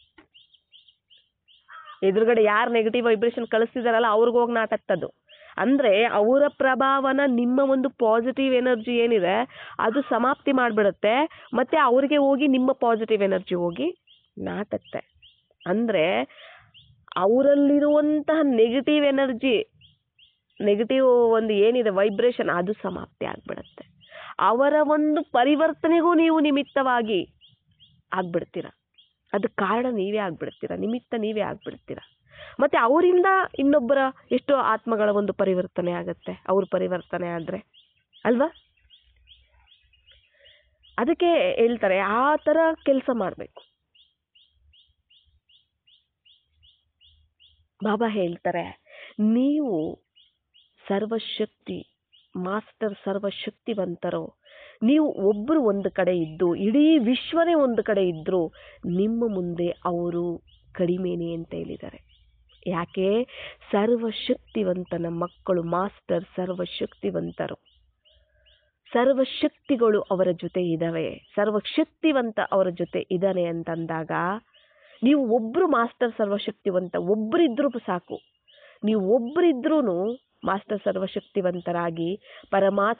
ಎದುರುಗಡೆ ಯಾರು ನೆಗೆಟಿವ್ ವೈಬ್ರೇಷನ್ ಕಳಿಸ್ತಿದಾರಲ್ಲ ಅವ್ರಿಗೆ ಹೋಗಿ ನಾಟತ್ತದು. ಅಂದ್ರೆ ಅವರ ಪ್ರಭಾವನ ನಿಮ್ಮ ಒಂದು ಪಾಸಿಟಿವ್ ಎನರ್ಜಿ ಏನಿದೆ ಅದು ಸಮಾಪ್ತಿ ಮಾಡಿಬಿಡುತ್ತೆ. ಮತ್ತೆ ಅವ್ರಿಗೆ ಹೋಗಿ ನಿಮ್ಮ ಪಾಸಿಟಿವ್ ಎನರ್ಜಿ ಹೋಗಿ ನಾಟತ್ತೆ. ಅಂದ್ರೆ ಅವರಲ್ಲಿರುವಂತಹ ನೆಗೆಟಿವ್ ಎನರ್ಜಿ, ನೆಗೆಟಿವ್ ಒಂದು ಏನಿದೆ ವೈಬ್ರೇಷನ್, ಅದು ಸಮಾಪ್ತಿ ಆಗ್ಬಿಡುತ್ತೆ. ಅವರ ಒಂದು ಪರಿವರ್ತನೆಗೂ ನೀವು ನಿಮಿತ್ತವಾಗಿ ಆಗ್ಬಿಡ್ತೀರ. ಅದಕ್ಕೆ ಕಾರಣ ನೀವೇ ಆಗ್ಬಿಡ್ತೀರ, ನಿಮಿತ್ತ ನೀವೇ ಆಗ್ಬಿಡ್ತೀರ. ಮತ್ತೆ ಅವರಿಂದ ಇನ್ನೊಬ್ಬರ ಎಷ್ಟೋ ಆತ್ಮಗಳ ಒಂದು ಪರಿವರ್ತನೆ ಆಗತ್ತೆ, ಅವ್ರ ಪರಿವರ್ತನೆ ಆದ್ರೆ ಅಲ್ವಾ. ಅದಕ್ಕೆ ಹೇಳ್ತಾರೆ ಆ ತರ ಕೆಲಸ ಮಾಡಬೇಕು. ಬಾಬಾ ಹೇಳ್ತಾರೆ, ನೀವು ಸರ್ವಶಕ್ತಿ ಮಾಸ್ಟರ್, ಸರ್ವಶಕ್ತಿವಂತರು. ನೀವು ಒಬ್ರು ಒಂದು ಕಡೆ ಇದ್ದು ಇಡೀ ವಿಶ್ವನೇ ಒಂದು ಕಡೆ ಇದ್ರು ನಿಮ್ಮ ಮುಂದೆ ಅವರು ಕಡಿಮೆನೆ ಅಂತ ಹೇಳಿದ್ದಾರೆ. ಯಾಕೆ? ಸರ್ವಶಕ್ತಿವಂತನ ಮಕ್ಕಳು ಮಾಸ್ಟರ್ ಸರ್ವಶಕ್ತಿವಂತರು, ಸರ್ವಶಕ್ತಿಗಳು ಅವರ ಜೊತೆ ಇದಾವೆ, ಸರ್ವಶಕ್ತಿವಂತ ಅವರ ಜೊತೆ ಇದ್ದಾನೆ ಅಂತಂದಾಗ ನೀವು ಒಬ್ರು ಮಾಸ್ಟರ್ ಸರ್ವಶಕ್ತಿವಂತ ಒಬ್ಬರಿದ್ರು ಸಾಕು. ನೀವು ಒಬ್ಬರಿದ್ರೂ ಮಾಸ್ಟರ್ ಸರ್ವಶಕ್ತಿವಂತರಾಗಿ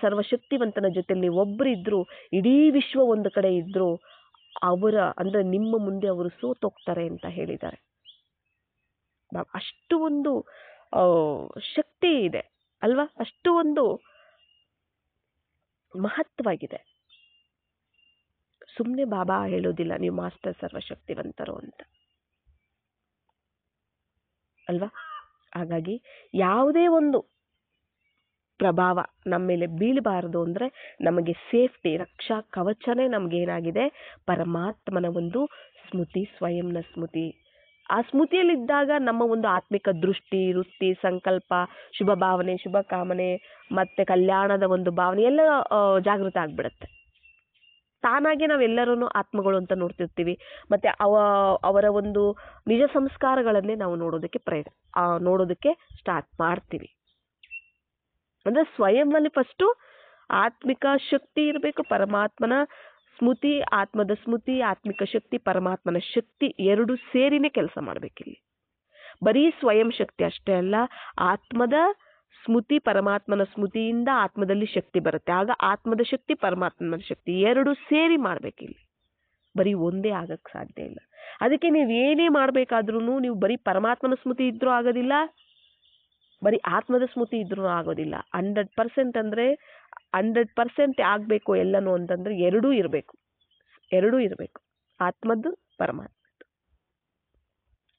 ಸರ್ವಶಕ್ತಿವಂತನ ಜೊತೆ ನೀವು ಒಬ್ಬರಿದ್ರು ಇಡೀ ವಿಶ್ವ ಒಂದು ಕಡೆ ಇದ್ರು ಅವರ ಅಂದ್ರೆ ನಿಮ್ಮ ಮುಂದೆ ಅವರು ಸೋತೋಗ್ತಾರೆ ಅಂತ ಹೇಳಿದ್ದಾರೆ. ಅಷ್ಟು ಒಂದು ಶಕ್ತಿ ಇದೆ ಅಲ್ವಾ, ಅಷ್ಟು ಒಂದು ಮಹತ್ವವಾಗಿದೆ. ಸುಮ್ಮನೆ ಬಾಬಾ ಹೇಳೋದಿಲ್ಲ ನೀವು ಮಾಸ್ಟರ್ ಸರ್ವಶಕ್ತಿವಂತರು ಅಂತ ಅಲ್ವಾ. ಹಾಗಾಗಿ ಯಾವುದೇ ಒಂದು ಪ್ರಭಾವ ನಮ್ಮ ಮೇಲೆ ಬೀಳಬಾರದು ಅಂದ್ರೆ ನಮಗೆ ಸೇಫ್ಟಿ, ರಕ್ಷಾ ಕವಚನೇ ನಮಗೇನಾಗಿದೆ, ಪರಮಾತ್ಮನ ಒಂದು ಸ್ಮೃತಿ, ಸ್ವಯಂನ ಸ್ಮೃತಿ. ಆ ಸ್ಮೃತಿಯಲ್ಲಿದ್ದಾಗ ನಮ್ಮ ಒಂದು ಆತ್ಮಿಕ ದೃಷ್ಟಿ, ವೃತ್ತಿ, ಸಂಕಲ್ಪ, ಶುಭ ಭಾವನೆ, ಶುಭ ಕಾಮನೆ ಮತ್ತೆ ಕಲ್ಯಾಣದ ಒಂದು ಭಾವನೆ ಎಲ್ಲ ಜಾಗೃತ ಆಗ್ಬಿಡುತ್ತೆ. ತಾನಾಗೆ ನಾವೆಲ್ಲರೂ ಆತ್ಮಗಳು ಅಂತ ನೋಡ್ತಿರ್ತೀವಿ. ಮತ್ತೆ ಅವರ ಒಂದು ನಿಜ ಸಂಸ್ಕಾರಗಳನ್ನೇ ನಾವು ನೋಡೋದಕ್ಕೆ ಸ್ಟಾರ್ಟ್ ಮಾಡ್ತೀವಿ. ಅಂದ್ರೆ ಸ್ವಯಂನಲ್ಲಿ ಫಸ್ಟು ಆತ್ಮಿಕ ಶಕ್ತಿ ಇರಬೇಕು, ಪರಮಾತ್ಮನ ಸ್ಮೃತಿ, ಆತ್ಮದ ಸ್ಮೃತಿ, ಆತ್ಮಿಕ ಶಕ್ತಿ, ಪರಮಾತ್ಮನ ಶಕ್ತಿ ಎರಡು ಸೇರಿನೇ ಕೆಲಸ ಮಾಡ್ಬೇಕಿಲ್ಲಿ. ಬರೀ ಸ್ವಯಂ ಶಕ್ತಿ ಅಷ್ಟೇ ಅಲ್ಲ, ಆತ್ಮದ ಸ್ಮೃತಿ, ಪರಮಾತ್ಮನ ಸ್ಮೃತಿಯಿಂದ ಆತ್ಮದಲ್ಲಿ ಶಕ್ತಿ ಬರುತ್ತೆ. ಆಗ ಆತ್ಮದ ಶಕ್ತಿ, ಪರಮಾತ್ಮನ ಶಕ್ತಿ ಎರಡು ಸೇರಿ ಮಾಡ್ಬೇಕಿಲ್ಲಿ. ಬರೀ ಒಂದೇ ಆಗಕ್ಕೆ ಸಾಧ್ಯ ಇಲ್ಲ. ಅದಕ್ಕೆ ನೀವು ಏನೇ ಮಾಡ್ಬೇಕಾದ್ರೂ ನೀವು ಬರೀ ಪರಮಾತ್ಮನ ಸ್ಮೃತಿ ಇದ್ರೂ ಆಗೋದಿಲ್ಲ, ಬರೀ ಆತ್ಮದ ಸ್ಮೃತಿ ಇದ್ರೂ ಆಗೋದಿಲ್ಲ. 100% ಅಂದ್ರೆ 100% ಆಗ್ಬೇಕು ಎಲ್ಲನೂ ಅಂತಂದ್ರೆ ಎರಡೂ ಇರಬೇಕು, ಆತ್ಮದ್ದು ಪರಮಾತ್ಮದ್ದು.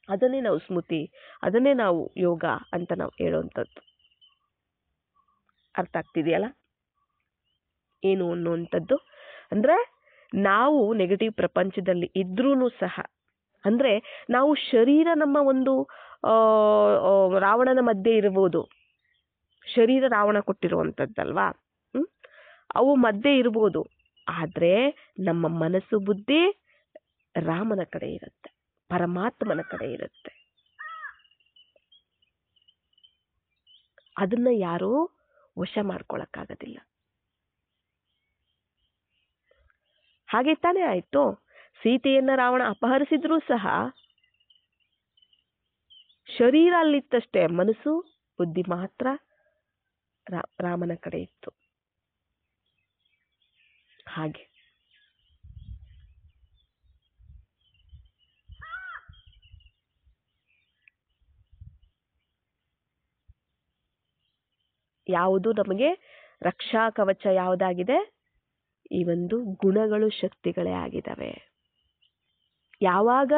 ಅದನ್ನೇ ನಾವು ಸ್ಮೃತಿ, ಅದನ್ನೇ ನಾವು ಯೋಗ ಅಂತ ನಾವು ಹೇಳುವಂಥದ್ದು. ಅರ್ಥ ಆಗ್ತಿದೆಯಲ್ಲ ಏನು ಅನ್ನುವಂಥದ್ದು? ಅಂದ್ರೆ ನಾವು ನೆಗೆಟಿವ್ ಪ್ರಪಂಚದಲ್ಲಿ ಇದ್ರೂ ಸಹ, ಅಂದ್ರೆ ನಾವು ಶರೀರ ನಮ್ಮ ಒಂದು ರಾವಣನ ಮಧ್ಯೆ ಇರ್ಬೋದು, ಶರೀರ ರಾವಣ ಕೊಟ್ಟಿರುವಂಥದ್ದಲ್ವಾ, ಅವು ಮಧ್ಯೆ ಇರ್ಬೋದು. ಆದ್ರೆ ನಮ್ಮ ಮನಸ್ಸು, ಬುದ್ಧಿ ರಾಮನ ಕಡೆ ಇರುತ್ತೆ, ಪರಮಾತ್ಮನ ಕಡೆ ಇರುತ್ತೆ. ಅದನ್ನ ಯಾರೂ ವಶ ಮಾಡ್ಕೊಳಕ್ಕಾಗೋದಿಲ್ಲ. ಹಾಗೆ ತಾನೇ ಆಯ್ತು. ಸೀತೆಯನ್ನ ರಾವಣ ಅಪಹರಿಸಿದ್ರೂ ಸಹ ಶರೀರ ಅಲ್ಲಿತ್ತಷ್ಟೇ, ಮನಸ್ಸು ಬುದ್ಧಿ ಮಾತ್ರ ರಾಮನ ಕಡೆ ಇತ್ತು. ಹಾಗೆ ಯಾವುದು ನಮಗೆ ರಕ್ಷಾ ಕವಚ ಯಾವುದಾಗಿದೆ? ಈ ಒಂದು ಗುಣಗಳು, ಶಕ್ತಿಗಳೇ ಆಗಿದ್ದಾವೆ. ಯಾವಾಗ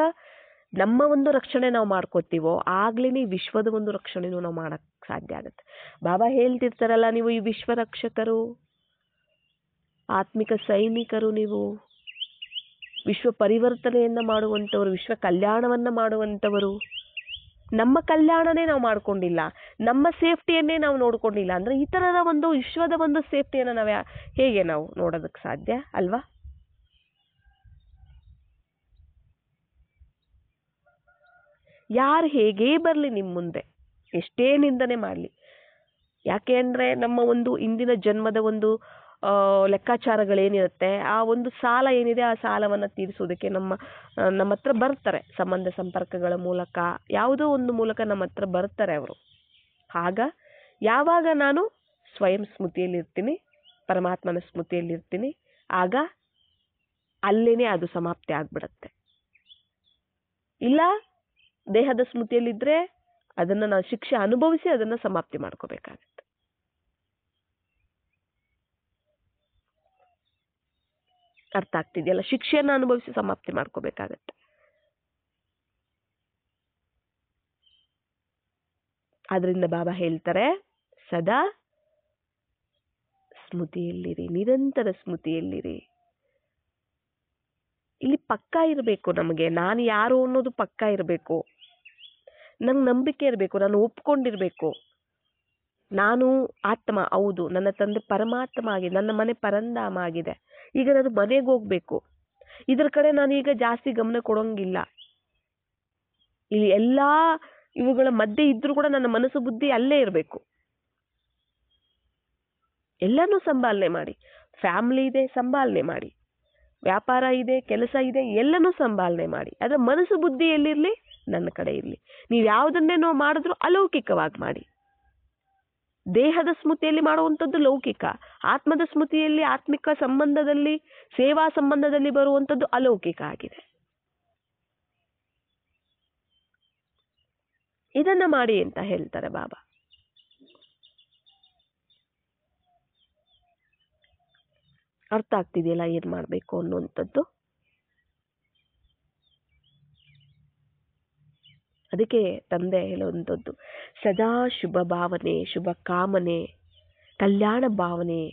ನಮ್ಮ ಒಂದು ರಕ್ಷಣೆ ನಾವು ಮಾಡ್ಕೋತೀವೋ ಆಗ್ಲೇನೆ ವಿಶ್ವದ ಒಂದು ರಕ್ಷಣೆನೂ ನಾವು ಮಾಡಕ್ ಸಾಧ್ಯ ಆಗುತ್ತೆ. ಬಾಬಾ ಹೇಳ್ತಿರ್ತಾರಲ್ಲ, ನೀವು ಈ ವಿಶ್ವ ರಕ್ಷಕರು, ಆತ್ಮಿಕ ಸೈನಿಕರು, ನೀವು ವಿಶ್ವ ಪರಿವರ್ತನೆಯನ್ನ ಮಾಡುವಂಥವರು, ವಿಶ್ವ ಕಲ್ಯಾಣವನ್ನ ಮಾಡುವಂಥವರು. ನಮ್ಮ ಕಲ್ಯಾಣನೇ ನಾವು ಮಾಡ್ಕೊಂಡಿಲ್ಲ, ನಮ್ಮ ಸೇಫ್ಟಿಯನ್ನೇ ನಾವು ನೋಡ್ಕೊಂಡಿಲ್ಲ ಅಂದ್ರೆ ಈ ತರದ ಒಂದು ವಿಶ್ವದ ಒಂದು ಸೇಫ್ಟಿಯನ್ನ ನಾವು ಹೇಗೆ ನಾವು ನೋಡೋದಕ್ಕೆ ಸಾಧ್ಯ ಅಲ್ವಾ? ಯಾರು ಹೇಗೇ ಬರಲಿ ನಿಮ್ಮ ಮುಂದೆ, ಎಷ್ಟೇ ನಿಂದನೆ ಮಾಡಲಿ, ಯಾಕೆ ಅಂದರೆ ನಮ್ಮ ಒಂದು ಇಂದಿನ ಜನ್ಮದ ಒಂದು ಲೆಕ್ಕಾಚಾರಗಳೇನಿರುತ್ತೆ, ಆ ಒಂದು ಸಾಲ ಏನಿದೆ ಆ ಸಾಲವನ್ನು ತೀರಿಸೋದಕ್ಕೆ ನಮ್ಮ ಹತ್ರ ಬರ್ತಾರೆ. ಸಂಬಂಧ ಸಂಪರ್ಕಗಳ ಮೂಲಕ, ಯಾವುದೋ ಒಂದು ಮೂಲಕ ನಮ್ಮ ಹತ್ರ ಬರ್ತಾರೆ ಅವರು. ಆಗ ಯಾವಾಗ ನಾನು ಸ್ವಯಂ ಸ್ಮೃತಿಯಲ್ಲಿರ್ತೀನಿ, ಪರಮಾತ್ಮನ ಸ್ಮೃತಿಯಲ್ಲಿರ್ತೀನಿ, ಆಗ ಅಲ್ಲೇನೆ ಅದು ಸಮಾಪ್ತಿ ಆಗ್ಬಿಡತ್ತೆ. ಇಲ್ಲ ದೇಹದ ಸ್ಮೃತಿಯಲ್ಲಿದ್ದರೆ ಅದನ್ನು ನಾವು ಶಿಕ್ಷೆ ಅನುಭವಿಸಿ ಅದನ್ನು ಸಮಾಪ್ತಿ ಮಾಡ್ಕೋಬೇಕಾಗತ್ತೆ. ಅರ್ಥ ಆಗ್ತಿದೆಯಲ್ಲ? ಶಿಕ್ಷೆಯನ್ನು ಅನುಭವಿಸಿ ಸಮಾಪ್ತಿ ಮಾಡ್ಕೋಬೇಕಾಗತ್ತೆ. ಆದ್ರಿಂದ ಬಾಬಾ ಹೇಳ್ತಾರೆ, ಸದಾ ಸ್ಮೃತಿಯಲ್ಲಿರಿ, ನಿರಂತರ ಸ್ಮೃತಿಯಲ್ಲಿರಿ. ಇಲ್ಲಿ ಪಕ್ಕಾ ಇರಬೇಕು ನಮಗೆ, ನಾನು ಯಾರು ಅನ್ನೋದು ಪಕ್ಕಾ ಇರಬೇಕು, ನಂಗೆ ನಂಬಿಕೆ ಇರಬೇಕು, ನಾನು ಒಪ್ಕೊಂಡಿರ್ಬೇಕು. ನಾನು ಆತ್ಮ, ಹೌದು, ನನ್ನ ತಂದೆ ಪರಮಾತ್ಮ ಆಗಿದೆ, ನನ್ನ ಮನೆ ಪರಂಧಾಮ ಆಗಿದೆ, ಈಗ ನಾನು ಮನೆಗೆ ಹೋಗ್ಬೇಕು. ಇದ್ರ ಕಡೆ ನಾನು ಈಗ ಜಾಸ್ತಿ ಗಮನ ಕೊಡೋಂಗಿಲ್ಲ. ಇಲ್ಲಿ ಎಲ್ಲಾ ಇವುಗಳ ಮಧ್ಯೆ ಇದ್ರೂ ಕೂಡ ನನ್ನ ಮನಸ್ಸು ಬುದ್ಧಿ ಅಲ್ಲೇ ಇರಬೇಕು. ಎಲ್ಲನೂ ಸಂಭಾಲನೆ ಮಾಡಿ. ಫ್ಯಾಮಿಲಿ ಇದೆ, ಸಂಭಾಲನೆ ಮಾಡಿ. ವ್ಯಾಪಾರ ಇದೆ, ಕೆಲಸ ಇದೆ, ಎಲ್ಲನೂ ಸಂಭಾಲನೆ ಮಾಡಿ. ಅದರ ಮನಸ್ಸು ಬುದ್ಧಿ ಎಲ್ಲಿರಲಿ? ನನ್ನ ಕಡೆ ಇರಲಿ. ನೀವು ಯಾವುದನ್ನೇ ನಾವು ಮಾಡಿದ್ರು ಅಲೌಕಿಕವಾಗಿ ಮಾಡಿ. ದೇಹದ ಸ್ಮೃತಿಯಲ್ಲಿ ಮಾಡುವಂಥದ್ದು ಲೌಕಿಕ, ಆತ್ಮದ ಸ್ಮೃತಿಯಲ್ಲಿ, ಆತ್ಮಿಕ ಸಂಬಂಧದಲ್ಲಿ, ಸೇವಾ ಸಂಬಂಧದಲ್ಲಿ ಬರುವಂಥದ್ದು ಅಲೌಕಿಕ ಆಗಿದೆ. ಇದನ್ನ ಮಾಡಿ ಅಂತ ಹೇಳ್ತಾರೆ ಬಾಬಾ. ಅರ್ಥ ಆಗ್ತಿದೆಯಲ್ಲ ಏನ್ ಮಾಡ್ಬೇಕು ಅನ್ನುವಂಥದ್ದು? ಅದಕ್ಕೆ ತಂದೆ ಹೇಳುವಂಥದ್ದು, ಸದಾ ಶುಭ ಭಾವನೆ, ಶುಭ ಕಾಮನೆ, ಕಲ್ಯಾಣ ಭಾವನೆ,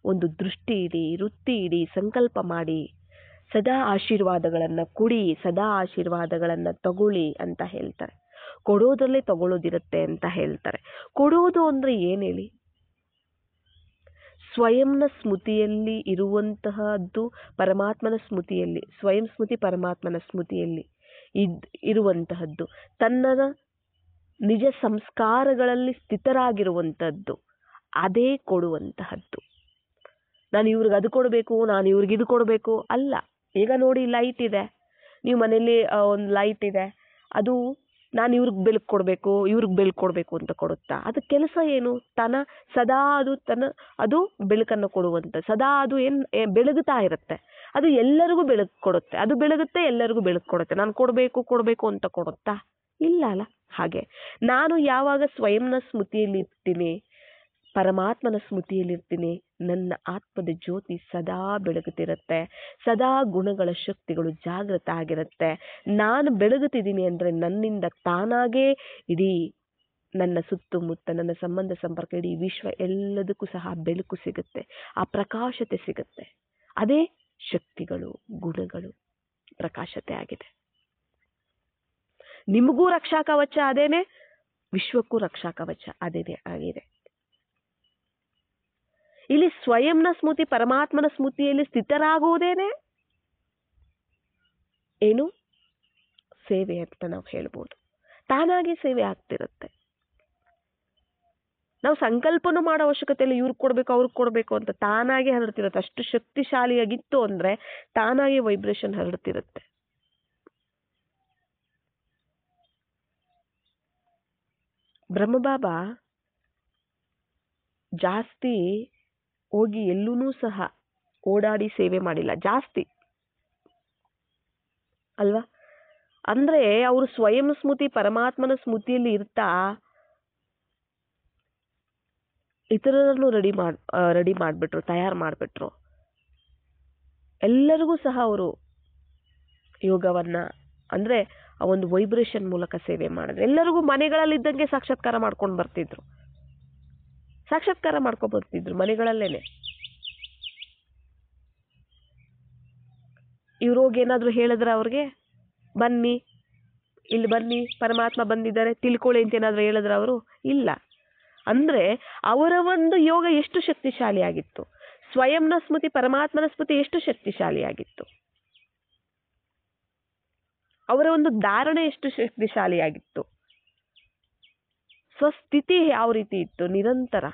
ಒಂದು ದೃಷ್ಟಿ ಇಡಿ, ವೃತ್ತಿ ಇಡಿ, ಸಂಕಲ್ಪ ಮಾಡಿ, ಸದಾ ಆಶೀರ್ವಾದಗಳನ್ನ ಕೊಡಿ, ಸದಾ ಆಶೀರ್ವಾದಗಳನ್ನ ತಗೊಳ್ಳಿ ಅಂತ ಹೇಳ್ತಾರೆ. ಕೊಡೋದ್ರಲ್ಲೇ ತಗೊಳ್ಳೋದಿರುತ್ತೆ ಅಂತ ಹೇಳ್ತಾರೆ. ಕೊಡೋದು ಅಂದ್ರೆ ಏನ್ ಹೇಳಿ? ಸ್ವಯಂನ ಸ್ಮೃತಿಯಲ್ಲಿ ಇರುವಂತಹದ್ದು, ಪರಮಾತ್ಮನ ಸ್ಮೃತಿಯಲ್ಲಿ, ಸ್ವಯಂ ಸ್ಮೃತಿ ಪರಮಾತ್ಮನ ಸ್ಮೃತಿಯಲ್ಲಿ ಇರುವಂತಹದ್ದು, ತನ್ನ ನಿಜ ಸಂಸ್ಕಾರಗಳಲ್ಲಿ ಸ್ಥಿತರಾಗಿರುವಂಥದ್ದು, ಅದೇ ಕೊಡುವಂತಹದ್ದು. ನಾನು ಇವ್ರಿಗೆ ಅದು ಕೊಡಬೇಕು, ನಾನು ಇವ್ರಿಗೆ ಇದು ಕೊಡಬೇಕು ಅಲ್ಲ. ಈಗ ನೋಡಿ, ಲೈಟ್ ಇದೆ, ನೀವು ಮನೇಲಿ ಒಂದು ಲೈಟ್ ಇದೆ, ಅದು ನಾನು ಇವ್ರಿಗೆ ಬೆಳಕು ಕೊಡಬೇಕು, ಇವ್ರಿಗೆ ಬೆಳಕು ಕೊಡಬೇಕು ಅಂತ ಕೊಡುತ್ತಾ? ಅದು ಕೆಲಸ ಏನು? ಸದಾ ಅದು ಬೆಳಕನ್ನು ಕೊಡುವಂತ, ಸದಾ ಅದು ಬೆಳಗುತ್ತಾ ಇರುತ್ತೆ. ಅದು ಎಲ್ಲರಿಗೂ ಬೆಳಕು ಕೊಡುತ್ತೆ, ಅದು ಬೆಳಗುತ್ತೆ, ಎಲ್ಲರಿಗೂ ಬೆಳಕು ಕೊಡುತ್ತೆ. ನಾನು ಕೊಡಬೇಕು ಅಂತ ಕೊಡುತ್ತಾ? ಇಲ್ಲ ಅಲ್ಲ. ಹಾಗೆ ನಾನು ಯಾವಾಗ ಸ್ವಯಂನ ಸ್ಮೃತಿಯಲ್ಲಿ ಇರ್ತೀನಿ, ಪರಮಾತ್ಮನ ಸ್ಮೃತಿಯಲ್ಲಿರ್ತೀನಿ, ನನ್ನ ಆತ್ಮದ ಜ್ಯೋತಿ ಸದಾ ಬೆಳಗುತ್ತಿರುತ್ತೆ, ಸದಾ ಗುಣಗಳ ಶಕ್ತಿಗಳು ಜಾಗೃತ ಆಗಿರುತ್ತೆ. ನಾನು ಬೆಳಗುತ್ತಿದ್ದೀನಿ ಅಂದರೆ ನನ್ನಿಂದ ತಾನಾಗೇ ಇಡೀ ನನ್ನ ಸುತ್ತಮುತ್ತ, ನನ್ನ ಸಂಬಂಧ ಸಂಪರ್ಕ, ಇಡೀ ವಿಶ್ವ ಎಲ್ಲದಕ್ಕೂ ಸಹ ಬೆಳಕು ಸಿಗುತ್ತೆ, ಆ ಪ್ರಕಾಶತೆ ಸಿಗುತ್ತೆ. ಅದೇ ಶಕ್ತಿಗಳು, ಗುಣಗಳು, ಪ್ರಕಾಶತೆ ಆಗಿದೆ. ನಿಮಗೂ ರಕ್ಷಾ ಕವಚ ಅದೇನೆ, ವಿಶ್ವಕ್ಕೂ ರಕ್ಷಾ ಕವಚ ಅದೇನೆ ಆಗಿದೆ. ಇಲ್ಲಿ ಸ್ವಯಂನ ಸ್ಮೃತಿ, ಪರಮಾತ್ಮನ ಸ್ಮೃತಿಯಲ್ಲಿ ಸ್ಥಿತರಾಗುವುದೇನೆ ಏನು? ಸೇವೆ ಅಂತ ನಾವು ಹೇಳ್ಬೋದು. ತಾನಾಗಿ ಸೇವೆ ಆಗ್ತಿರುತ್ತೆ. ನಾವು ಸಂಕಲ್ಪನೂ ಮಾಡೋ ಅವಶ್ಯಕತೆ ಇಲ್ಲ, ಇವ್ರಿಗೆ ಕೊಡಬೇಕು ಅವ್ರಿಗೆ ಕೊಡಬೇಕು ಅಂತ. ತಾನಾಗೆ ಹರಡ್ತಿರುತ್ತೆ. ಅಷ್ಟು ಶಕ್ತಿಶಾಲಿಯಾಗಿತ್ತು ಅಂದರೆ ತಾನಾಗೆ ವೈಬ್ರೇಷನ್ ಹರಡ್ತಿರುತ್ತೆ. ಬ್ರಹ್ಮಬಾಬಾ ಜಾಸ್ತಿ ಹೋಗಿ ಎಲ್ಲೂ ಸಹ ಓಡಾಡಿ ಸೇವೆ ಮಾಡಿಲ್ಲ, ಜಾಸ್ತಿ ಅಲ್ವಾ. ಅಂದ್ರೆ ಅವರು ಸ್ವಯಂ ಸ್ಮೃತಿ ಪರಮಾತ್ಮನ ಸ್ಮೃತಿಯಲ್ಲಿ ಇರ್ತಾ ಇತರರನ್ನು ರೆಡಿ ಮಾಡಿಬಿಟ್ರು, ತಯಾರು ಮಾಡಿಬಿಟ್ರು. ಎಲ್ಲರಿಗೂ ಸಹ ಅವರು ಯೋಗವನ್ನ ಅಂದ್ರೆ ಆ ಒಂದು ವೈಬ್ರೇಷನ್ ಮೂಲಕ ಸೇವೆ ಮಾಡಿದ್ರು. ಎಲ್ಲರಿಗೂ ಮನೆಗಳಲ್ಲಿ ಇದ್ದಂಗೆ ಸಾಕ್ಷಾತ್ಕಾರ ಮಾಡ್ಕೊಂಡು ಬರ್ತಿದ್ರು, ಸಾಕ್ಷಾತ್ಕಾರ ಮಾಡ್ಕೊಂಡು ಬರ್ತಿದ್ರು ಮನೆಗಳಲ್ಲೇನೆ. ಇವ್ರು ಹೋಗಿ ಏನಾದ್ರು ಹೇಳಿದ್ರೆ ಅವ್ರಿಗೆ ಬನ್ನಿ ಇಲ್ಲಿ ಬನ್ನಿ ಪರಮಾತ್ಮ ಬಂದಿದ್ದಾರೆ ತಿಳ್ಕೊಳ್ಳಿ ಅಂತ ಏನಾದ್ರು ಹೇಳಿದ್ರೆ ಅವರು ಇಲ್ಲ. ಅಂದ್ರೆ ಅವರ ಒಂದು ಯೋಗ ಎಷ್ಟು ಶಕ್ತಿಶಾಲಿಯಾಗಿತ್ತು, ಸ್ವಯಂನ ಸ್ಮೃತಿ ಪರಮಾತ್ಮನ ಸ್ಮೃತಿ ಎಷ್ಟು ಶಕ್ತಿಶಾಲಿಯಾಗಿತ್ತು, ಅವರ ಒಂದು ಧಾರಣೆ ಎಷ್ಟು ಶಕ್ತಿಶಾಲಿಯಾಗಿತ್ತು, ಸ್ವಸ್ಥಿತಿ ಯಾವ ರೀತಿ ಇತ್ತು ನಿರಂತರ,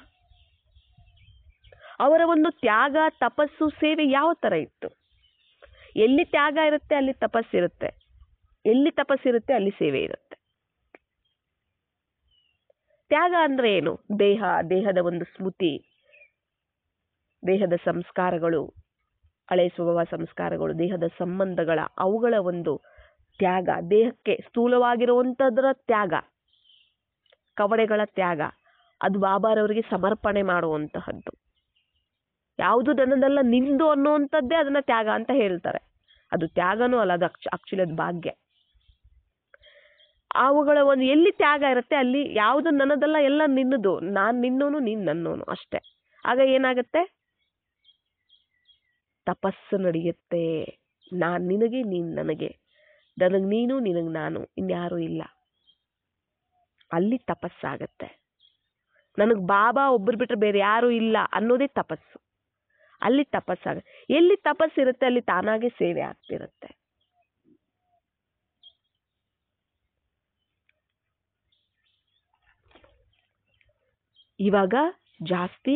ಅವರ ಒಂದು ತ್ಯಾಗ ತಪಸ್ಸು ಸೇವೆ ಯಾವ ತರ ಇತ್ತು. ಎಲ್ಲಿ ತ್ಯಾಗ ಇರುತ್ತೆ ಅಲ್ಲಿ ತಪಸ್ಸಿರುತ್ತೆ, ಎಲ್ಲಿ ತಪಸ್ಸಿರುತ್ತೆ ಅಲ್ಲಿ ಸೇವೆ ಇರುತ್ತೆ. ತ್ಯಾಗ ಅಂದ್ರೆ ಏನು? ದೇಹದ ಒಂದು ಸ್ಮೃತಿ, ದೇಹದ ಸಂಸ್ಕಾರಗಳು, ಹಳೆ ಸ್ವಭಾವ ಸಂಸ್ಕಾರಗಳು, ದೇಹದ ಸಂಬಂಧಗಳ ಅವುಗಳ ಒಂದು ತ್ಯಾಗ, ದೇಹಕ್ಕೆ ಸ್ಥೂಲವಾಗಿರುವಂತದ್ರ ತ್ಯಾಗ, ಕವಡೆಗಳ ತ್ಯಾಗ, ಅದು ಬಾಬಾರವರಿಗೆ ಸಮರ್ಪಣೆ ಮಾಡುವಂತಹದ್ದು. ಯಾವುದು ನನ್ನದಲ್ಲ ನಿಂದು ಅನ್ನುವಂಥದ್ದೇ ಅದನ್ನ ತ್ಯಾಗ ಅಂತ ಹೇಳ್ತಾರೆ. ಅದು ತ್ಯಾಗನೂ ಅಲ್ಲ, ಅದು ಆಕ್ಚುಲಿ ಅದು ಭಾಗ್ಯ. ಅವುಗಳ ಒಂದು ಎಲ್ಲಿ ತ್ಯಾಗ ಇರುತ್ತೆ ಅಲ್ಲಿ ಯಾವುದು ನನ್ನದಲ್ಲ ಎಲ್ಲ ನಿನ್ನದು, ನಾನು ನಿನ್ನೋನು ನೀನು ನನ್ನೋನು ಅಷ್ಟೇ. ಆಗ ಏನಾಗುತ್ತೆ? ತಪಸ್ಸು ನಡೆಯುತ್ತೆ. ನಾನು ನಿನಗೆ ನೀನು ನನಗೆ, ನನಗೆ ನೀನು ನಿನಗೆ ನಾನು, ಇನ್ಯಾರೂ ಇಲ್ಲ. ಅಲ್ಲಿ ತಪಸ್ಸಾಗತ್ತೆ. ನನಗೆ ಬಾಬಾ ಒಬ್ಬರು ಬಿಟ್ಟರೆ ಬೇರೆ ಯಾರೂ ಇಲ್ಲ ಅನ್ನೋದೇ ತಪಸ್ಸು. ಅಲ್ಲಿ ತಪಸ್ಸಾಗುತ್ತೆ. ಎಲ್ಲಿ ತಪಸ್ಸಿರುತ್ತೆ ಅಲ್ಲಿ ತಾನಾಗೆ ಸೇವೆ ಆಗ್ತಿರುತ್ತೆ. ಇವಾಗ ಜಾಸ್ತಿ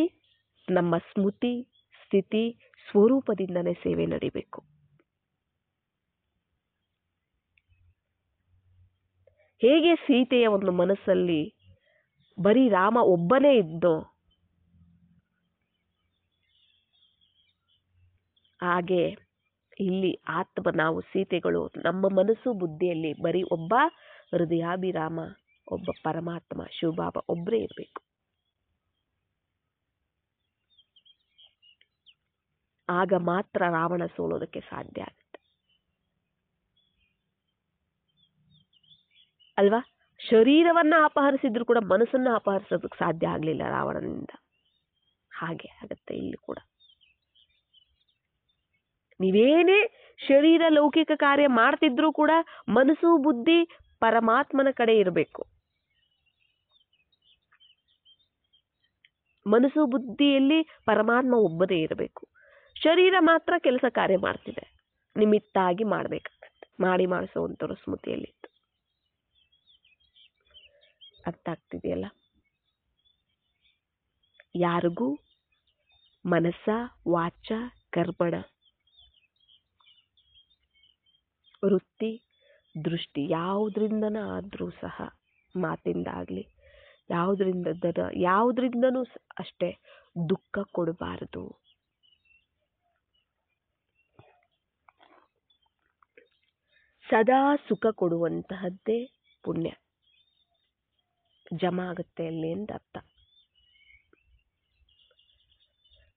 ನಮ್ಮ ಸ್ಮೃತಿ ಸ್ಥಿತಿ ಸ್ವರೂಪದಿಂದನೇ ಸೇವೆ ನಡಿಬೇಕು. ಹೇಗೆ ಸೀತೆಯ ಒಂದು ಮನಸ್ಸಲ್ಲಿ ಬರೀ ರಾಮ ಒಬ್ಬನೇ ಇದ್ದೋ ಹಾಗೆ ಇಲ್ಲಿ ಆತ್ಮ ನಾವು ಸೀತೆಗಳು ನಮ್ಮ ಮನಸ್ಸು ಬುದ್ಧಿಯಲ್ಲಿ ಬರೀ ಒಬ್ಬ ಹೃದಯಾಭಿರಾಮ, ಒಬ್ಬ ಪರಮಾತ್ಮ ಶಿವಬಾಬಾ ಒಬ್ಬರೇ ಇರಬೇಕು. ಆಗ ಮಾತ್ರ ರಾವಣ ಸೋಲೋದಕ್ಕೆ ಸಾಧ್ಯ ಆಗುತ್ತೆ ಅಲ್ವಾ. ಶರೀರವನ್ನ ಅಪಹರಿಸಿದ್ರು ಕೂಡ ಮನಸ್ಸನ್ನ ಅಪಹರಿಸೋದಕ್ಕೆ ಸಾಧ್ಯ ಆಗ್ಲಿಲ್ಲ ರಾವಣನಿಂದ. ಹಾಗೆ ಆಗತ್ತೆ ಇಲ್ಲಿ ಕೂಡ. ನೀವೇನೇ ಶರೀರ ಲೌಕಿಕ ಕಾರ್ಯ ಮಾಡ್ತಿದ್ರೂ ಕೂಡ ಮನಸ್ಸು ಬುದ್ಧಿ ಪರಮಾತ್ಮನ ಕಡೆ ಇರಬೇಕು. ಮನಸ್ಸು ಬುದ್ಧಿಯಲ್ಲಿ ಪರಮಾತ್ಮ ಒಬ್ಬದೇ ಇರಬೇಕು. ಶರೀರ ಮಾತ್ರ ಕೆಲಸ ಕಾರ್ಯ ಮಾಡ್ತಿದೆ, ನಿಮಿತ್ತ ಆಗಿ ಮಾಡ್ಬೇಕಾಗತ್ತೆ, ಮಾಡಿಸುವಂತವ್ರ ಸ್ಮೃತಿಯಲ್ಲಿತ್ತು. ಅರ್ಥ ಆಗ್ತಿದೆಯಲ್ಲ? ಯಾರಿಗೂ ಮನಸ್ಸ ವಾಚ ಕರ್ಮಣ ವೃತ್ತಿ ದೃಷ್ಟಿ ಯಾವುದ್ರಿಂದನ ಆದ್ರೂ ಸಹ, ಮಾತಿಂದ ಆಗ್ಲಿ ಯಾವುದ್ರಿಂದನೂ ಅಷ್ಟೇ ದುಃಖ ಕೊಡಬಾರದು. ಸದಾ ಸುಖ ಕೊಡುವಂತಹದ್ದೇ ಪುಣ್ಯ ಜಮಾ ಆಗುತ್ತೆ ಅಲ್ಲಿ ಅಂತ ಅರ್ಥ.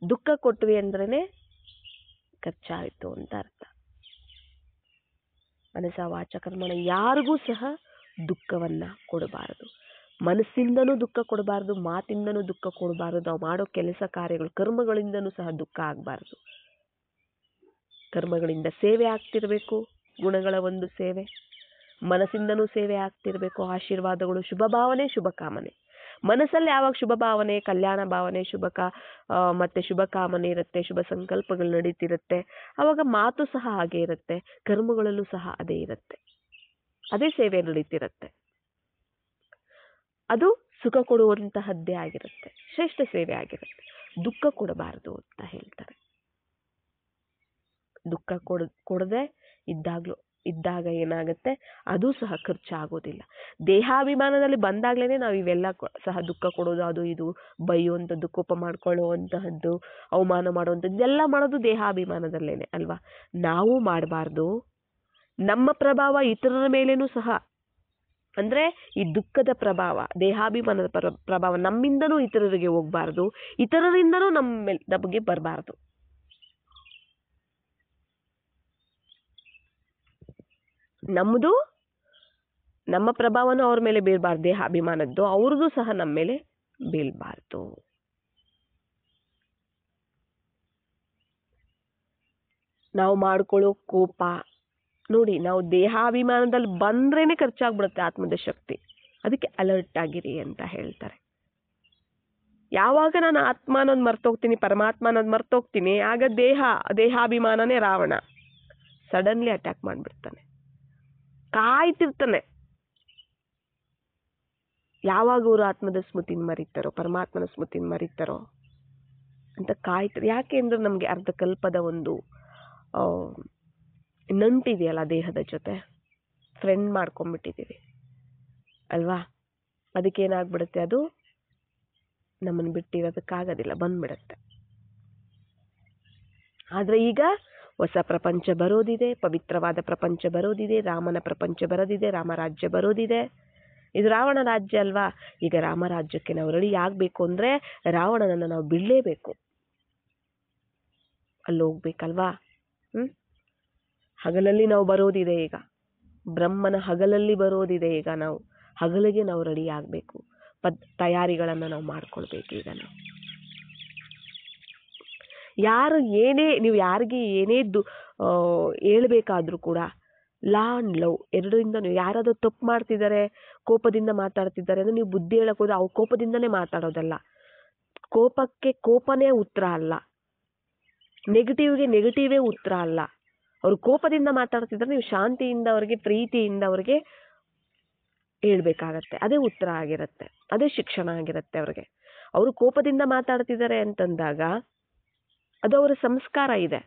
ದುಃಖ ಕೊಟ್ವಿ ಅಂದ್ರೇನೆ ಖರ್ಚಾಯಿತು ಅಂತ ಅರ್ಥ. ಮನಸ ವಾಚ ಕರ್ಮಣ ಯಾರಿಗೂ ಸಹ ದುಃಖವನ್ನ ಕೊಡಬಾರದು. ಮನಸ್ಸಿಂದನೂ ದುಃಖ ಕೊಡಬಾರದು, ಮಾತಿಂದನೂ ದುಃಖ ಕೊಡಬಾರದು. ನಾವು ಮಾಡೋ ಕೆಲಸ ಕಾರ್ಯಗಳು ಕರ್ಮಗಳಿಂದನೂ ಸಹ ದುಃಖ ಆಗಬಾರದು. ಕರ್ಮಗಳಿಂದ ಸೇವೆ ಆಗ್ತಿರ್ಬೇಕು, ಗುಣಗಳ ಒಂದು ಸೇವೆ, ಮನಸ್ಸಿಂದನೂ ಸೇವೆ ಆಗ್ತಿರ್ಬೇಕು. ಆಶೀರ್ವಾದಗಳು, ಶುಭ ಭಾವನೆ, ಶುಭ ಕಾಮನೆ. ಮನಸ್ಸಲ್ಲಿ ಯಾವಾಗ ಶುಭ ಭಾವನೆ, ಕಲ್ಯಾಣ ಭಾವನೆ, ಮತ್ತೆ ಶುಭ ಕಾಮನೆ ಇರುತ್ತೆ, ಶುಭ ಸಂಕಲ್ಪಗಳು ನಡೀತಿರುತ್ತೆ, ಅವಾಗ ಮಾತು ಸಹ ಹಾಗೆ ಇರುತ್ತೆ, ಕರ್ಮಗಳಲ್ಲೂ ಸಹ ಅದೇ ಇರುತ್ತೆ, ಅದೇ ಸೇವೆ ನಡೀತಿರುತ್ತೆ. ಅದು ಸುಖ ಕೊಡುವಂತಹದ್ದೇ ಆಗಿರುತ್ತೆ, ಶ್ರೇಷ್ಠ ಸೇವೆ ಆಗಿರುತ್ತೆ. ದುಃಖ ಕೊಡಬಾರದು ಅಂತ ಹೇಳ್ತಾರೆ. ದುಃಖ ಕೊಡದೆ ಇದ್ದಾಗ ಏನಾಗುತ್ತೆ, ಅದು ಸಹ ಖರ್ಚಾಗೋದಿಲ್ಲ. ದೇಹಾಭಿಮಾನದಲ್ಲಿ ಬಂದಾಗ್ಲೇನೆ ನಾವು ಇವೆಲ್ಲ ಸಹ ದುಃಖ ಕೊಡೋದು, ಅದು ಇದು ಬೈಯುವಂಥದ್ದು, ಕೋಪ ಮಾಡ್ಕೊಳ್ಳುವಂತಹದ್ದು, ಅವಮಾನ ಮಾಡುವಂಥದ್ದು, ಇದೆಲ್ಲ ಮಾಡೋದು ದೇಹಾಭಿಮಾನದಲ್ಲೇನೆ ಅಲ್ವಾ. ನಾವು ಮಾಡಬಾರ್ದು. ನಮ್ಮ ಪ್ರಭಾವ ಇತರರ ಮೇಲೇನೂ ಸಹ, ಅಂದ್ರೆ ಈ ದುಃಖದ ಪ್ರಭಾವ, ದೇಹಾಭಿಮಾನದ ಪ್ರಭಾವ ನಮ್ಮಿಂದನೂ ಇತರರಿಗೆ ಹೋಗ್ಬಾರ್ದು, ಇತರರಿಂದನೂ ನಮಗೆ ಬರಬಾರ್ದು. ನಮ್ಮ ಪ್ರಭಾವನೂ ಅವ್ರ ಮೇಲೆ ಬೀಳ್ಬಾರ್ದು, ದೇಹಾಭಿಮಾನದ್ದು ಅವ್ರದ್ದು ಸಹ ನಮ್ಮ ಮೇಲೆ ಬೀಳ್ಬಾರ್ದು. ನಾವು ಮಾಡ್ಕೊಳ್ಳೋ ಕೋಪ ನೋಡಿ, ನಾವು ದೇಹಾಭಿಮಾನದಲ್ಲಿ ಬಂದ್ರೇನೆ ಖರ್ಚಾಗ್ಬಿಡುತ್ತೆ ಆತ್ಮದ ಶಕ್ತಿ. ಅದಕ್ಕೆ ಅಲರ್ಟ್ ಆಗಿರಿ ಅಂತ ಹೇಳ್ತಾರೆ. ಯಾವಾಗ ನಾನು ಆತ್ಮ ಅನ್ನೋದು ಮರ್ತೋಗ್ತೀನಿ, ಪರಮಾತ್ಮ ಅನ್ನೋದು ಮರ್ತೋಗ್ತೀನಿ, ಆಗ ದೇಹಾಭಿಮಾನನೇ ರಾವಣ ಸಡನ್ಲಿ ಅಟ್ಯಾಕ್ ಮಾಡ್ಬಿಡ್ತಾನೆ. ಕಾಯ್ತಿರ್ತಾನೆ ಯಾವಾಗ ಅವರು ಆತ್ಮದ ಸ್ಮೃತಿನ ಮರಿತಾರೋ, ಪರಮಾತ್ಮನ ಸ್ಮೃತಿನ ಮರಿತಾರೋ ಅಂತ ಕಾಯ್ತಾರೆ. ಯಾಕೆ ಅಂದ್ರೆ ನಮ್ಗೆ ಅರ್ಧ ಕಲ್ಪದ ಒಂದು ನಂಟಿದೆಯಲ್ಲ ದೇಹದ ಜೊತೆ, ಫ್ರೆಂಡ್ ಮಾಡ್ಕೊಂಡ್ಬಿಟ್ಟಿದ್ದೀವಿ ಅಲ್ವಾ. ಅದಕ್ಕೇನಾಗ್ಬಿಡುತ್ತೆ, ಅದು ನಮ್ಮನ್ನು ಬಿಟ್ಟಿರೋದಕ್ಕಾಗೋದಿಲ್ಲ, ಬಂದ್ಬಿಡತ್ತೆ. ಆದ್ರೆ ಈಗ ಹೊಸ ಪ್ರಪಂಚ ಬರೋದಿದೆ, ಪವಿತ್ರವಾದ ಪ್ರಪಂಚ ಬರೋದಿದೆ, ರಾಮನ ಪ್ರಪಂಚ ಬರೋದಿದೆ, ರಾಮರಾಜ್ಯ ಬರೋದಿದೆ. ಇದು ರಾವಣ ರಾಜ್ಯ ಅಲ್ವಾ. ಈಗ ರಾಮರಾಜ್ಯಕ್ಕೆ ನಾವು ರೆಡಿ ಆಗ್ಬೇಕು ಅಂದ್ರೆ ರಾವಣನನ್ನ ನಾವು ಬಿಡಲೇಬೇಕು, ಅಲ್ಲಿ ಹೋಗ್ಬೇಕಲ್ವಾ. ಹಗಲಲ್ಲಿ ನಾವು ಬರೋದಿದೆ, ಈಗ ಬ್ರಹ್ಮನ ಹಗಲಲ್ಲಿ ಬರೋದಿದೆ. ಈಗ ನಾವು ಹಗಲಿಗೆ ನಾವು ರೆಡಿ ಆಗ್ಬೇಕು, ತಯಾರಿಗಳನ್ನ ನಾವು ಮಾಡ್ಕೊಳ್ಬೇಕು. ಈಗ ನಾವು ನೀವು ಯಾರಿಗೆ ಏನೇ ಹೇಳ್ಬೇಕಾದ್ರೂ ಕೂಡ ಲಾ ಅಂಡ್ ಲವ್ ಎರಡರಿಂದ, ಯಾರಾದ್ರೂ ತಪ್ಪು ಮಾಡ್ತಿದ್ದಾರೆ, ಕೋಪದಿಂದ ಮಾತಾಡ್ತಿದ್ದಾರೆ ಅಂದ್ರೆ ನೀವು ಬುದ್ಧಿ ಹೇಳಕ್ ಹೋದ್ರೆ ಅವ್ರು ಕೋಪದಿಂದನೇ ಮಾತಾಡೋದಲ್ಲ. ಕೋಪಕ್ಕೆ ಕೋಪನೇ ಉತ್ತರ ಅಲ್ಲ, ನೆಗೆಟಿವ್ಗೆ ನೆಗೆಟಿವೇ ಉತ್ತರ ಅಲ್ಲ. ಅವ್ರು ಕೋಪದಿಂದ ಮಾತಾಡ್ತಿದ್ರೆ ನೀವು ಶಾಂತಿಯಿಂದ ಅವ್ರಿಗೆ, ಪ್ರೀತಿಯಿಂದ ಅವ್ರಿಗೆ ಹೇಳ್ಬೇಕಾಗತ್ತೆ. ಅದೇ ಉತ್ತರ ಆಗಿರುತ್ತೆ, ಅದೇ ಶಿಕ್ಷಣ ಆಗಿರುತ್ತೆ ಅವ್ರಿಗೆ. ಅವರು ಕೋಪದಿಂದ ಮಾತಾಡ್ತಿದ್ದಾರೆ ಅಂತಂದಾಗ ಅದು ಅವರ ಸಂಸ್ಕಾರ ಇದೆ,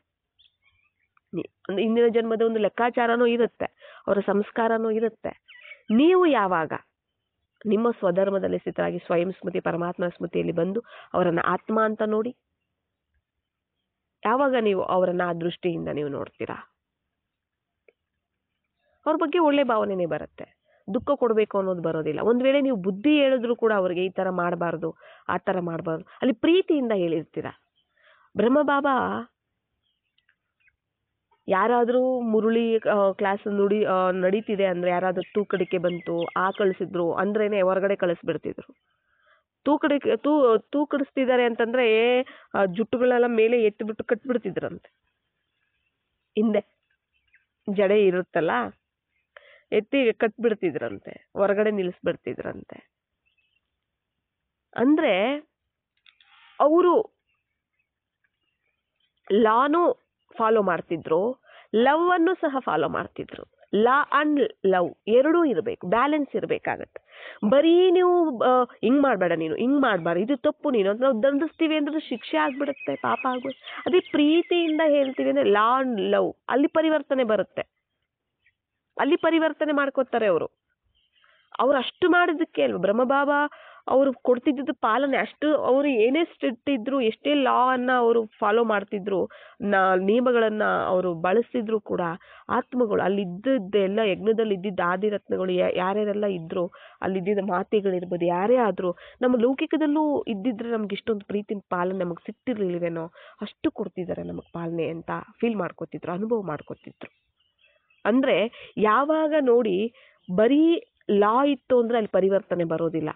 ಇಂದಿನ ಜನ್ಮದ ಒಂದು ಲೆಕ್ಕಾಚಾರನೂ ಇರುತ್ತೆ, ಅವರ ಸಂಸ್ಕಾರನೂ ಇರುತ್ತೆ. ನೀವು ಯಾವಾಗ ನಿಮ್ಮ ಸ್ವಧರ್ಮದಲ್ಲಿ ಸ್ಥಿತರಾಗಿ ಸ್ವಯಂ ಸ್ಮೃತಿ, ಪರಮಾತ್ಮ ಸ್ಮೃತಿಯಲ್ಲಿ ಬಂದು ಅವರನ್ನ ಆತ್ಮ ಅಂತ ನೋಡಿ, ಯಾವಾಗ ನೀವು ಅವರನ್ನ ಆ ದೃಷ್ಟಿಯಿಂದ ನೀವು ನೋಡ್ತೀರಾ, ಅವ್ರ ಬಗ್ಗೆ ಒಳ್ಳೆ ಭಾವನೆನೇ ಬರುತ್ತೆ. ದುಃಖ ಕೊಡಬೇಕು ಅನ್ನೋದು ಬರೋದಿಲ್ಲ. ಒಂದ್ ವೇಳೆ ನೀವು ಬುದ್ಧಿ ಹೇಳಿದ್ರು ಕೂಡ ಅವ್ರಿಗೆ ಈ ತರ ಮಾಡಬಾರ್ದು, ಆ ತರ ಮಾಡಬಾರ್ದು, ಅಲ್ಲಿ ಪ್ರೀತಿಯಿಂದ ಹೇಳಿರ್ತೀರಾ. ಬ್ರಹ್ಮಬಾಬಾ ಯಾರಾದ್ರೂ ಮುರುಳಿ ಕ್ಲಾಸ್ ನಡೀತಿದೆ ಅಂದ್ರೆ, ಯಾರಾದ್ರೂ ತೂಕಡಿಕೆ ಬಂತು, ಕಳಿಸಿದ್ರು ಅಂದ್ರೇನೆ ಹೊರಗಡೆ ಕಳಿಸ್ಬಿಡ್ತಿದ್ರು. ತೂಕಡಿಸ್ತಿದ್ದಾರೆ ಅಂತಂದ್ರೆ ಜುಟ್ಟುಗಳೆಲ್ಲ ಮೇಲೆ ಎತ್ತಿಬಿಟ್ಟು ಕಟ್ಬಿಡ್ತಿದ್ರಂತೆ. ಹಿಂದೆ ಜಡೆ ಇರುತ್ತಲ್ಲ, ಎತ್ತಿ ಕಟ್ಬಿಡ್ತಿದ್ರಂತೆ, ಹೊರಗಡೆ ನಿಲ್ಲಿಸ್ಬಿಡ್ತಿದ್ರಂತೆ. ಅಂದ್ರೆ ಅವರು ಲಾನು ಫಾಲೋ ಮಾಡ್ತಿದ್ರು, ಲವ್ ಅನ್ನು ಸಹ ಫಾಲೋ ಮಾಡ್ತಿದ್ರು. ಲಾ ಅಂಡ್ ಲವ್ ಎರಡೂ ಇರಬೇಕು, ಬ್ಯಾಲೆನ್ಸ್ ಇರಬೇಕಾಗತ್ತೆ. ಬರೀ ನೀವು ಹಿಂಗ್ ಮಾಡ್ಬೇಡ, ನೀನು ಹಿಂಗ್ ಮಾಡ್ಬಾರ್ದು, ಇದು ತಪ್ಪು ನೀನು ಅಂತ ನಾವು ದಂಡಿಸ್ತೀವಿ ಅಂದ್ರೆ ಶಿಕ್ಷೆ ಆಗ್ಬಿಡುತ್ತೆ, ಪಾಪ ಆಗುತ್ತೆ. ಅದೇ ಪ್ರೀತಿಯಿಂದ ಹೇಳ್ತೀವಿ ಅಂದ್ರೆ ಲಾ ಅಂಡ್ ಲವ್, ಅಲ್ಲಿ ಪರಿವರ್ತನೆ ಬರುತ್ತೆ, ಅಲ್ಲಿ ಪರಿವರ್ತನೆ ಮಾಡ್ಕೋತಾರೆ ಅವರು. ಅವ್ರು ಅಷ್ಟು ಮಾಡಿದ್ದಕ್ಕೆ ಅಲ್ವ ಬ್ರಹ್ಮಬಾಬಾ ಅವರು ಕೊಡ್ತಿದ್ದು ಪಾಲನೆ ಅಷ್ಟು. ಅವರು ಏನೇ ಸ್ಟ್ರಿಕ್ಟ್ ಇದ್ರು, ಎಷ್ಟೇ ಲಾ ಅನ್ನ ಅವರು ಫಾಲೋ ಮಾಡ್ತಿದ್ರು, ನಿಯಮಗಳನ್ನ ಅವರು ಬಳಸ್ತಿದ್ರು ಕೂಡ ಆತ್ಮಗಳು ಅಲ್ಲಿ ಇದ್ದದ್ದೆಲ್ಲ, ಯಜ್ಞದಲ್ಲಿ ಇದ್ದಿದ್ದ ಆದಿರತ್ನಗಳು ಯಾರ್ಯಾರೆಲ್ಲ ಇದ್ರು, ಅಲ್ಲಿದ್ದ ಮಾತೆಗಳಿರ್ಬೋದು, ಯಾರೇ ಆದ್ರೂ ನಮ್ಮ ಲೌಕಿಕದಲ್ಲೂ ಇದ್ದಿದ್ರೆ ನಮ್ಗೆ ಇಷ್ಟೊಂದು ಪ್ರೀತಿನ ಪಾಲನೆ ನಮಗ್ ಸಿಕ್ತಿರ್ಲಿಲ್ವೇನೋ, ಅಷ್ಟು ಕೊಡ್ತಿದ್ದಾರೆ ನಮಗ್ ಪಾಲನೆ ಅಂತ ಫೀಲ್ ಮಾಡ್ಕೋತಿದ್ರು, ಅನುಭವ ಮಾಡ್ಕೋತಿದ್ರು. ಅಂದ್ರೆ ಯಾವಾಗ ನೋಡಿ ಬರೀ ಲಾ ಇತ್ತು ಅಂದ್ರೆ ಅಲ್ಲಿ ಪರಿವರ್ತನೆ ಬರೋದಿಲ್ಲ.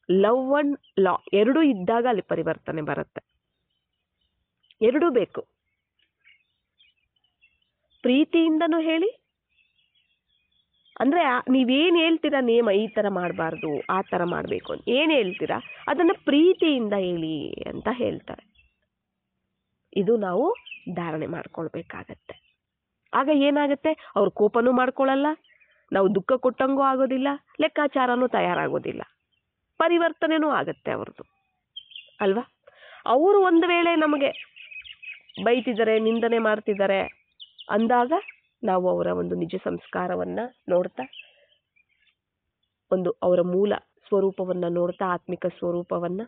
ಲವ್ ಅಂಡ್ ಲಾ ಎರಡೂ ಇದ್ದಾಗ ಅಲ್ಲಿ ಪರಿವರ್ತನೆ ಬರುತ್ತೆ. ಎರಡೂ ಬೇಕು. ಪ್ರೀತಿಯಿಂದನೂ ಹೇಳಿ, ಅಂದ್ರೆ ನೀವೇನ್ ಹೇಳ್ತೀರಾ ನಿಯಮ, ಈ ತರ ಮಾಡಬಾರ್ದು, ಆ ತರ ಮಾಡ್ಬೇಕು ಅಂತ ಏನ್ ಹೇಳ್ತೀರಾ ಅದನ್ನ ಪ್ರೀತಿಯಿಂದ ಹೇಳಿ ಅಂತ ಹೇಳ್ತಾರೆ. ಇದು ನಾವು ಧಾರಣೆ ಮಾಡ್ಕೊಳ್ಬೇಕಾಗತ್ತೆ. ಆಗ ಏನಾಗತ್ತೆ, ಅವ್ರು ಕೋಪನೂ ಮಾಡ್ಕೊಳ್ಳಲ್ಲ, ನಾವು ದುಃಖ ಕೊಟ್ಟಂಗೂ ಆಗೋದಿಲ್ಲ, ಲೆಕ್ಕಾಚಾರನೂ ತಯಾರಾಗೋದಿಲ್ಲ. ಪರಿವರ್ತನೆನೂ ಆಗುತ್ತೆ ಅವ್ರದ್ದು ಅಲ್ವಾ. ಅವರು ಒಂದು ವೇಳೆ ನಮಗೆ ಬೈತಿದ್ದಾರೆ, ನಿಂದನೆ ಮಾಡ್ತಿದ್ದಾರೆ ಅಂದಾಗ ನಾವು ಅವರ ಒಂದು ನಿಜ ಸಂಸ್ಕಾರವನ್ನ ನೋಡ್ತಾ, ಒಂದು ಅವರ ಮೂಲ ಸ್ವರೂಪವನ್ನ ನೋಡ್ತಾ, ಆತ್ಮಿಕ ಸ್ವರೂಪವನ್ನ,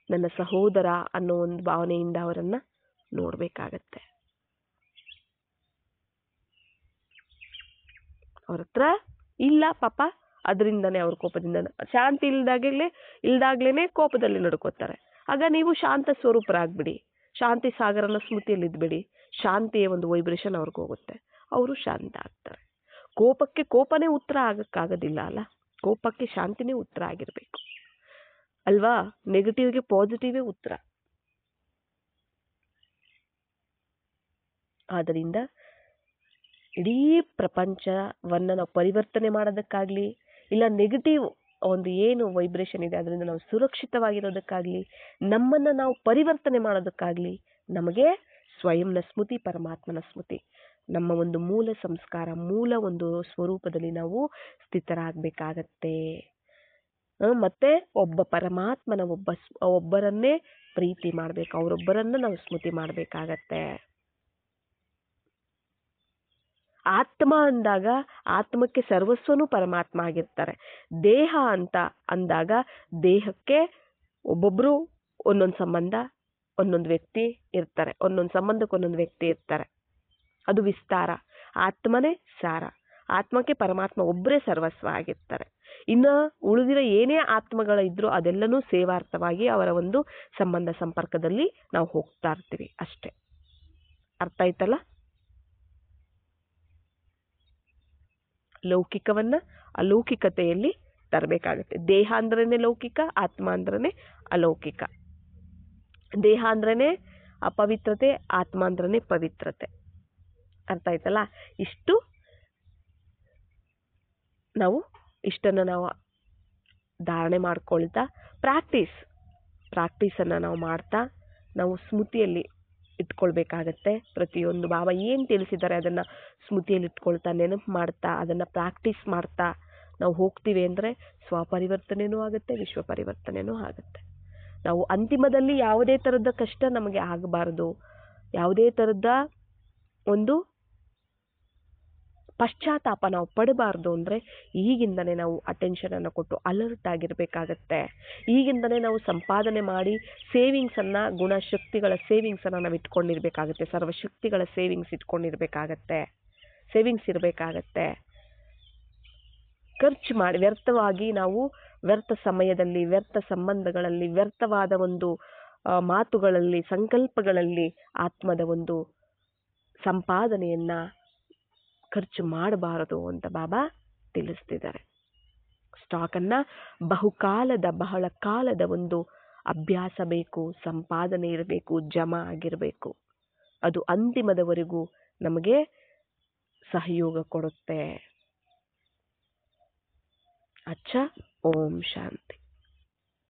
ನನ್ನ ಸಹೋದರ ಅನ್ನೋ ಒಂದು ಭಾವನೆಯಿಂದ ಅವರನ್ನ ನೋಡ್ಬೇಕಾಗತ್ತೆ. ಅವ್ರ ಹತ್ರ ಇಲ್ಲ ಪಾಪ, ಅದರಿಂದನೇ ಅವ್ರ ಕೋಪದಿಂದ ಶಾಂತಿ ಇಲ್ದಾಗ್ಲೇನೆ ಕೋಪದಲ್ಲಿ ನಡ್ಕೋತಾರೆ. ಆಗ ನೀವು ಶಾಂತ ಸ್ವರೂಪರಾಗ್ಬಿಡಿ, ಶಾಂತಿ ಸಾಗರನ ಸ್ಮೃತಿಯಲ್ಲಿ ಇದ್ಬಿಡಿ, ಶಾಂತಿಯ ಒಂದು ವೈಬ್ರೇಷನ್ ಅವ್ರಿಗೆ ಹೋಗುತ್ತೆ, ಅವರು ಶಾಂತ ಆಗ್ತಾರೆ. ಕೋಪಕ್ಕೆ ಕೋಪನೇ ಉತ್ತರ ಆಗಕ್ಕಾಗೋದಿಲ್ಲ ಅಲ್ಲ, ಕೋಪಕ್ಕೆ ಶಾಂತಿನೇ ಉತ್ತರ ಆಗಿರ್ಬೇಕು ಅಲ್ವಾ. ನೆಗೆಟಿವ್ಗೆ ಪಾಸಿಟಿವೇ ಉತ್ತರ. ಆದ್ದರಿಂದ ಇಡೀ ಪ್ರಪಂಚವನ್ನ ನಾವು ಪರಿವರ್ತನೆ ಮಾಡೋದಕ್ಕಾಗ್ಲಿ, ಇಲ್ಲ ನೆಗೆಟಿವ್ ಒಂದು ಏನು ವೈಬ್ರೇಷನ್ ಇದೆ ಅದರಿಂದ ನಾವು ಸುರಕ್ಷಿತವಾಗಿರೋದಕ್ಕಾಗ್ಲಿ, ನಮ್ಮನ್ನ ನಾವು ಪರಿವರ್ತನೆ ಮಾಡೋದಕ್ಕಾಗ್ಲಿ ನಮಗೆ ಸ್ವಯಂನ ಸ್ಮೃತಿ, ಪರಮಾತ್ಮನ ಸ್ಮೃತಿ, ನಮ್ಮ ಒಂದು ಮೂಲ ಸಂಸ್ಕಾರ, ಮೂಲ ಒಂದು ಸ್ವರೂಪದಲ್ಲಿ ನಾವು ಸ್ಥಿತರಾಗಬೇಕಾಗತ್ತೆ. ಮತ್ತೆ ಒಬ್ಬ ಪರಮಾತ್ಮನ ಒಬ್ಬರನ್ನೇ ಪ್ರೀತಿ ಮಾಡ್ಬೇಕು, ಅವರೊಬ್ಬರನ್ನ ನಾವು ಸ್ಮೃತಿ ಮಾಡ್ಬೇಕಾಗತ್ತೆ. ಆತ್ಮ ಅಂದಾಗ ಆತ್ಮಕ್ಕೆ ಸರ್ವಸ್ವನು ಪರಮಾತ್ಮ ಆಗಿರ್ತಾರೆ. ದೇಹ ಅಂತ ಅಂದಾಗ ದೇಹಕ್ಕೆ ಒಬ್ಬೊಬ್ರು ಒಂದೊಂದು ಸಂಬಂಧ, ಒಂದೊಂದು ವ್ಯಕ್ತಿ ಇರ್ತಾರೆ, ಒಂದೊಂದು ಸಂಬಂಧಕ್ಕೆ ಒಂದೊಂದು ವ್ಯಕ್ತಿ ಇರ್ತಾರೆ. ಅದು ವಿಸ್ತಾರ. ಆತ್ಮನೇ ಸಾರ. ಆತ್ಮಕ್ಕೆ ಪರಮಾತ್ಮ ಒಬ್ಬರೇ ಸರ್ವಸ್ವ ಆಗಿರ್ತಾರೆ. ಇನ್ನು ಉಳಿದಿರೋ ಏನೇ ಆತ್ಮಗಳ ಇದ್ರೂ ಅದೆಲ್ಲನೂ ಸೇವಾರ್ಥವಾಗಿ ಅವರ ಒಂದು ಸಂಬಂಧ ಸಂಪರ್ಕದಲ್ಲಿ ನಾವು ಹೋಗ್ತಾ ಇರ್ತೀವಿ ಅಷ್ಟೇ. ಅರ್ಥ ಆಯ್ತಲ್ಲ. ಲೌಕಿಕವನ್ನ ಅಲೌಕಿಕತೆಯಲ್ಲಿ ತರಬೇಕಾಗತ್ತೆ. ದೇಹ ಅಂದ್ರೇನೆ ಲೌಕಿಕ, ಆತ್ಮ ಅಂದ್ರೇನೆ ಅಲೌಕಿಕ. ದೇಹ ಅಂದ್ರೇನೆ ಅಪವಿತ್ರತೆ, ಆತ್ಮ ಅಂದ್ರೇನೆ ಪವಿತ್ರತೆ. ಅರ್ಥ ಆಯ್ತಲ್ಲ. ಇಷ್ಟನ್ನ ನಾವು ಧಾರಣೆ ಮಾಡ್ಕೊಳ್ತಾ ಪ್ರಾಕ್ಟೀಸನ್ನ ನಾವು ಮಾಡ್ತಾ ನಾವು ಸ್ಮೃತಿಯಲ್ಲಿ ಇಟ್ಕೊಳ್ಬೇಕಾಗತ್ತೆ. ಪ್ರತಿಯೊಂದು ಬಾಬಾ ಏನು ತಿಳಿಸಿದ್ದಾರೆ ಅದನ್ನ ಸ್ಮೃತಿಯಲ್ಲಿ ಇಟ್ಕೊಳ್ತಾ, ನೆನಪು ಮಾಡ್ತಾ, ಅದನ್ನ ಪ್ರಾಕ್ಟೀಸ್ ಮಾಡ್ತಾ ನಾವು ಹೋಗ್ತೀವಿ ಅಂದರೆ ಸ್ವಪರಿವರ್ತನೆನೂ ಆಗುತ್ತೆ, ವಿಶ್ವ ಪರಿವರ್ತನೆನೂ ಆಗುತ್ತೆ. ನಾವು ಅಂತಿಮದಲ್ಲಿ ಯಾವುದೇ ಥರದ ಕಷ್ಟ ನಮಗೆ ಆಗಬಾರ್ದು, ಯಾವುದೇ ಥರದ ಒಂದು ಪಶ್ಚಾತ್ತಾಪ ನಾವು ಪಡಬಾರ್ದು ಅಂದರೆ ಈಗಿಂದನೇ ನಾವು ಅಟೆನ್ಷನ್ ಅನ್ನು ಕೊಟ್ಟು ಅಲರ್ಟ್ ಆಗಿರಬೇಕಾಗತ್ತೆ. ಈಗಿಂದನೇ ನಾವು ಸಂಪಾದನೆ ಮಾಡಿ ಸೇವಿಂಗ್ಸನ್ನು, ಗುಣಶಕ್ತಿಗಳ ಸೇವಿಂಗ್ಸನ್ನು ನಾವು ಇಟ್ಕೊಂಡಿರ್ಬೇಕಾಗತ್ತೆ. ಸರ್ವಶಕ್ತಿಗಳ ಸೇವಿಂಗ್ಸ್ ಇಟ್ಕೊಂಡಿರ್ಬೇಕಾಗತ್ತೆ. ಸೇವಿಂಗ್ಸ್ ಇರಬೇಕಾಗತ್ತೆ. ಖರ್ಚು ಮಾಡಿ ವ್ಯರ್ಥವಾಗಿ ನಾವು ವ್ಯರ್ಥ ಸಮಯದಲ್ಲಿ, ವ್ಯರ್ಥ ಸಂಬಂಧಗಳಲ್ಲಿ, ವ್ಯರ್ಥವಾದ ಒಂದು ಮಾತುಗಳಲ್ಲಿ, ಸಂಕಲ್ಪಗಳಲ್ಲಿ ಆತ್ಮದ ಒಂದು ಸಂಪಾದನೆಯನ್ನ ಖರ್ಚು ಮಾಡಬಾರದು ಅಂತ ಬಾಬಾ ತಿಳಿಸ್ತಿದ್ದಾರೆ. ಸ್ಟಾಕನ್ನ ಬಹಳ ಕಾಲದ ಒಂದು ಅಭ್ಯಾಸ ಬೇಕು, ಸಂಪಾದನೆ ಇರಬೇಕು, ಜಮಾ ಆಗಿರಬೇಕು. ಅದು ಅಂತಿಮದವರೆಗೂ ನಮಗೆ ಸಹಯೋಗ ಕೊಡುತ್ತೆ. ಅಚ್ಚಾ. ಓಂ ಶಾಂತಿ.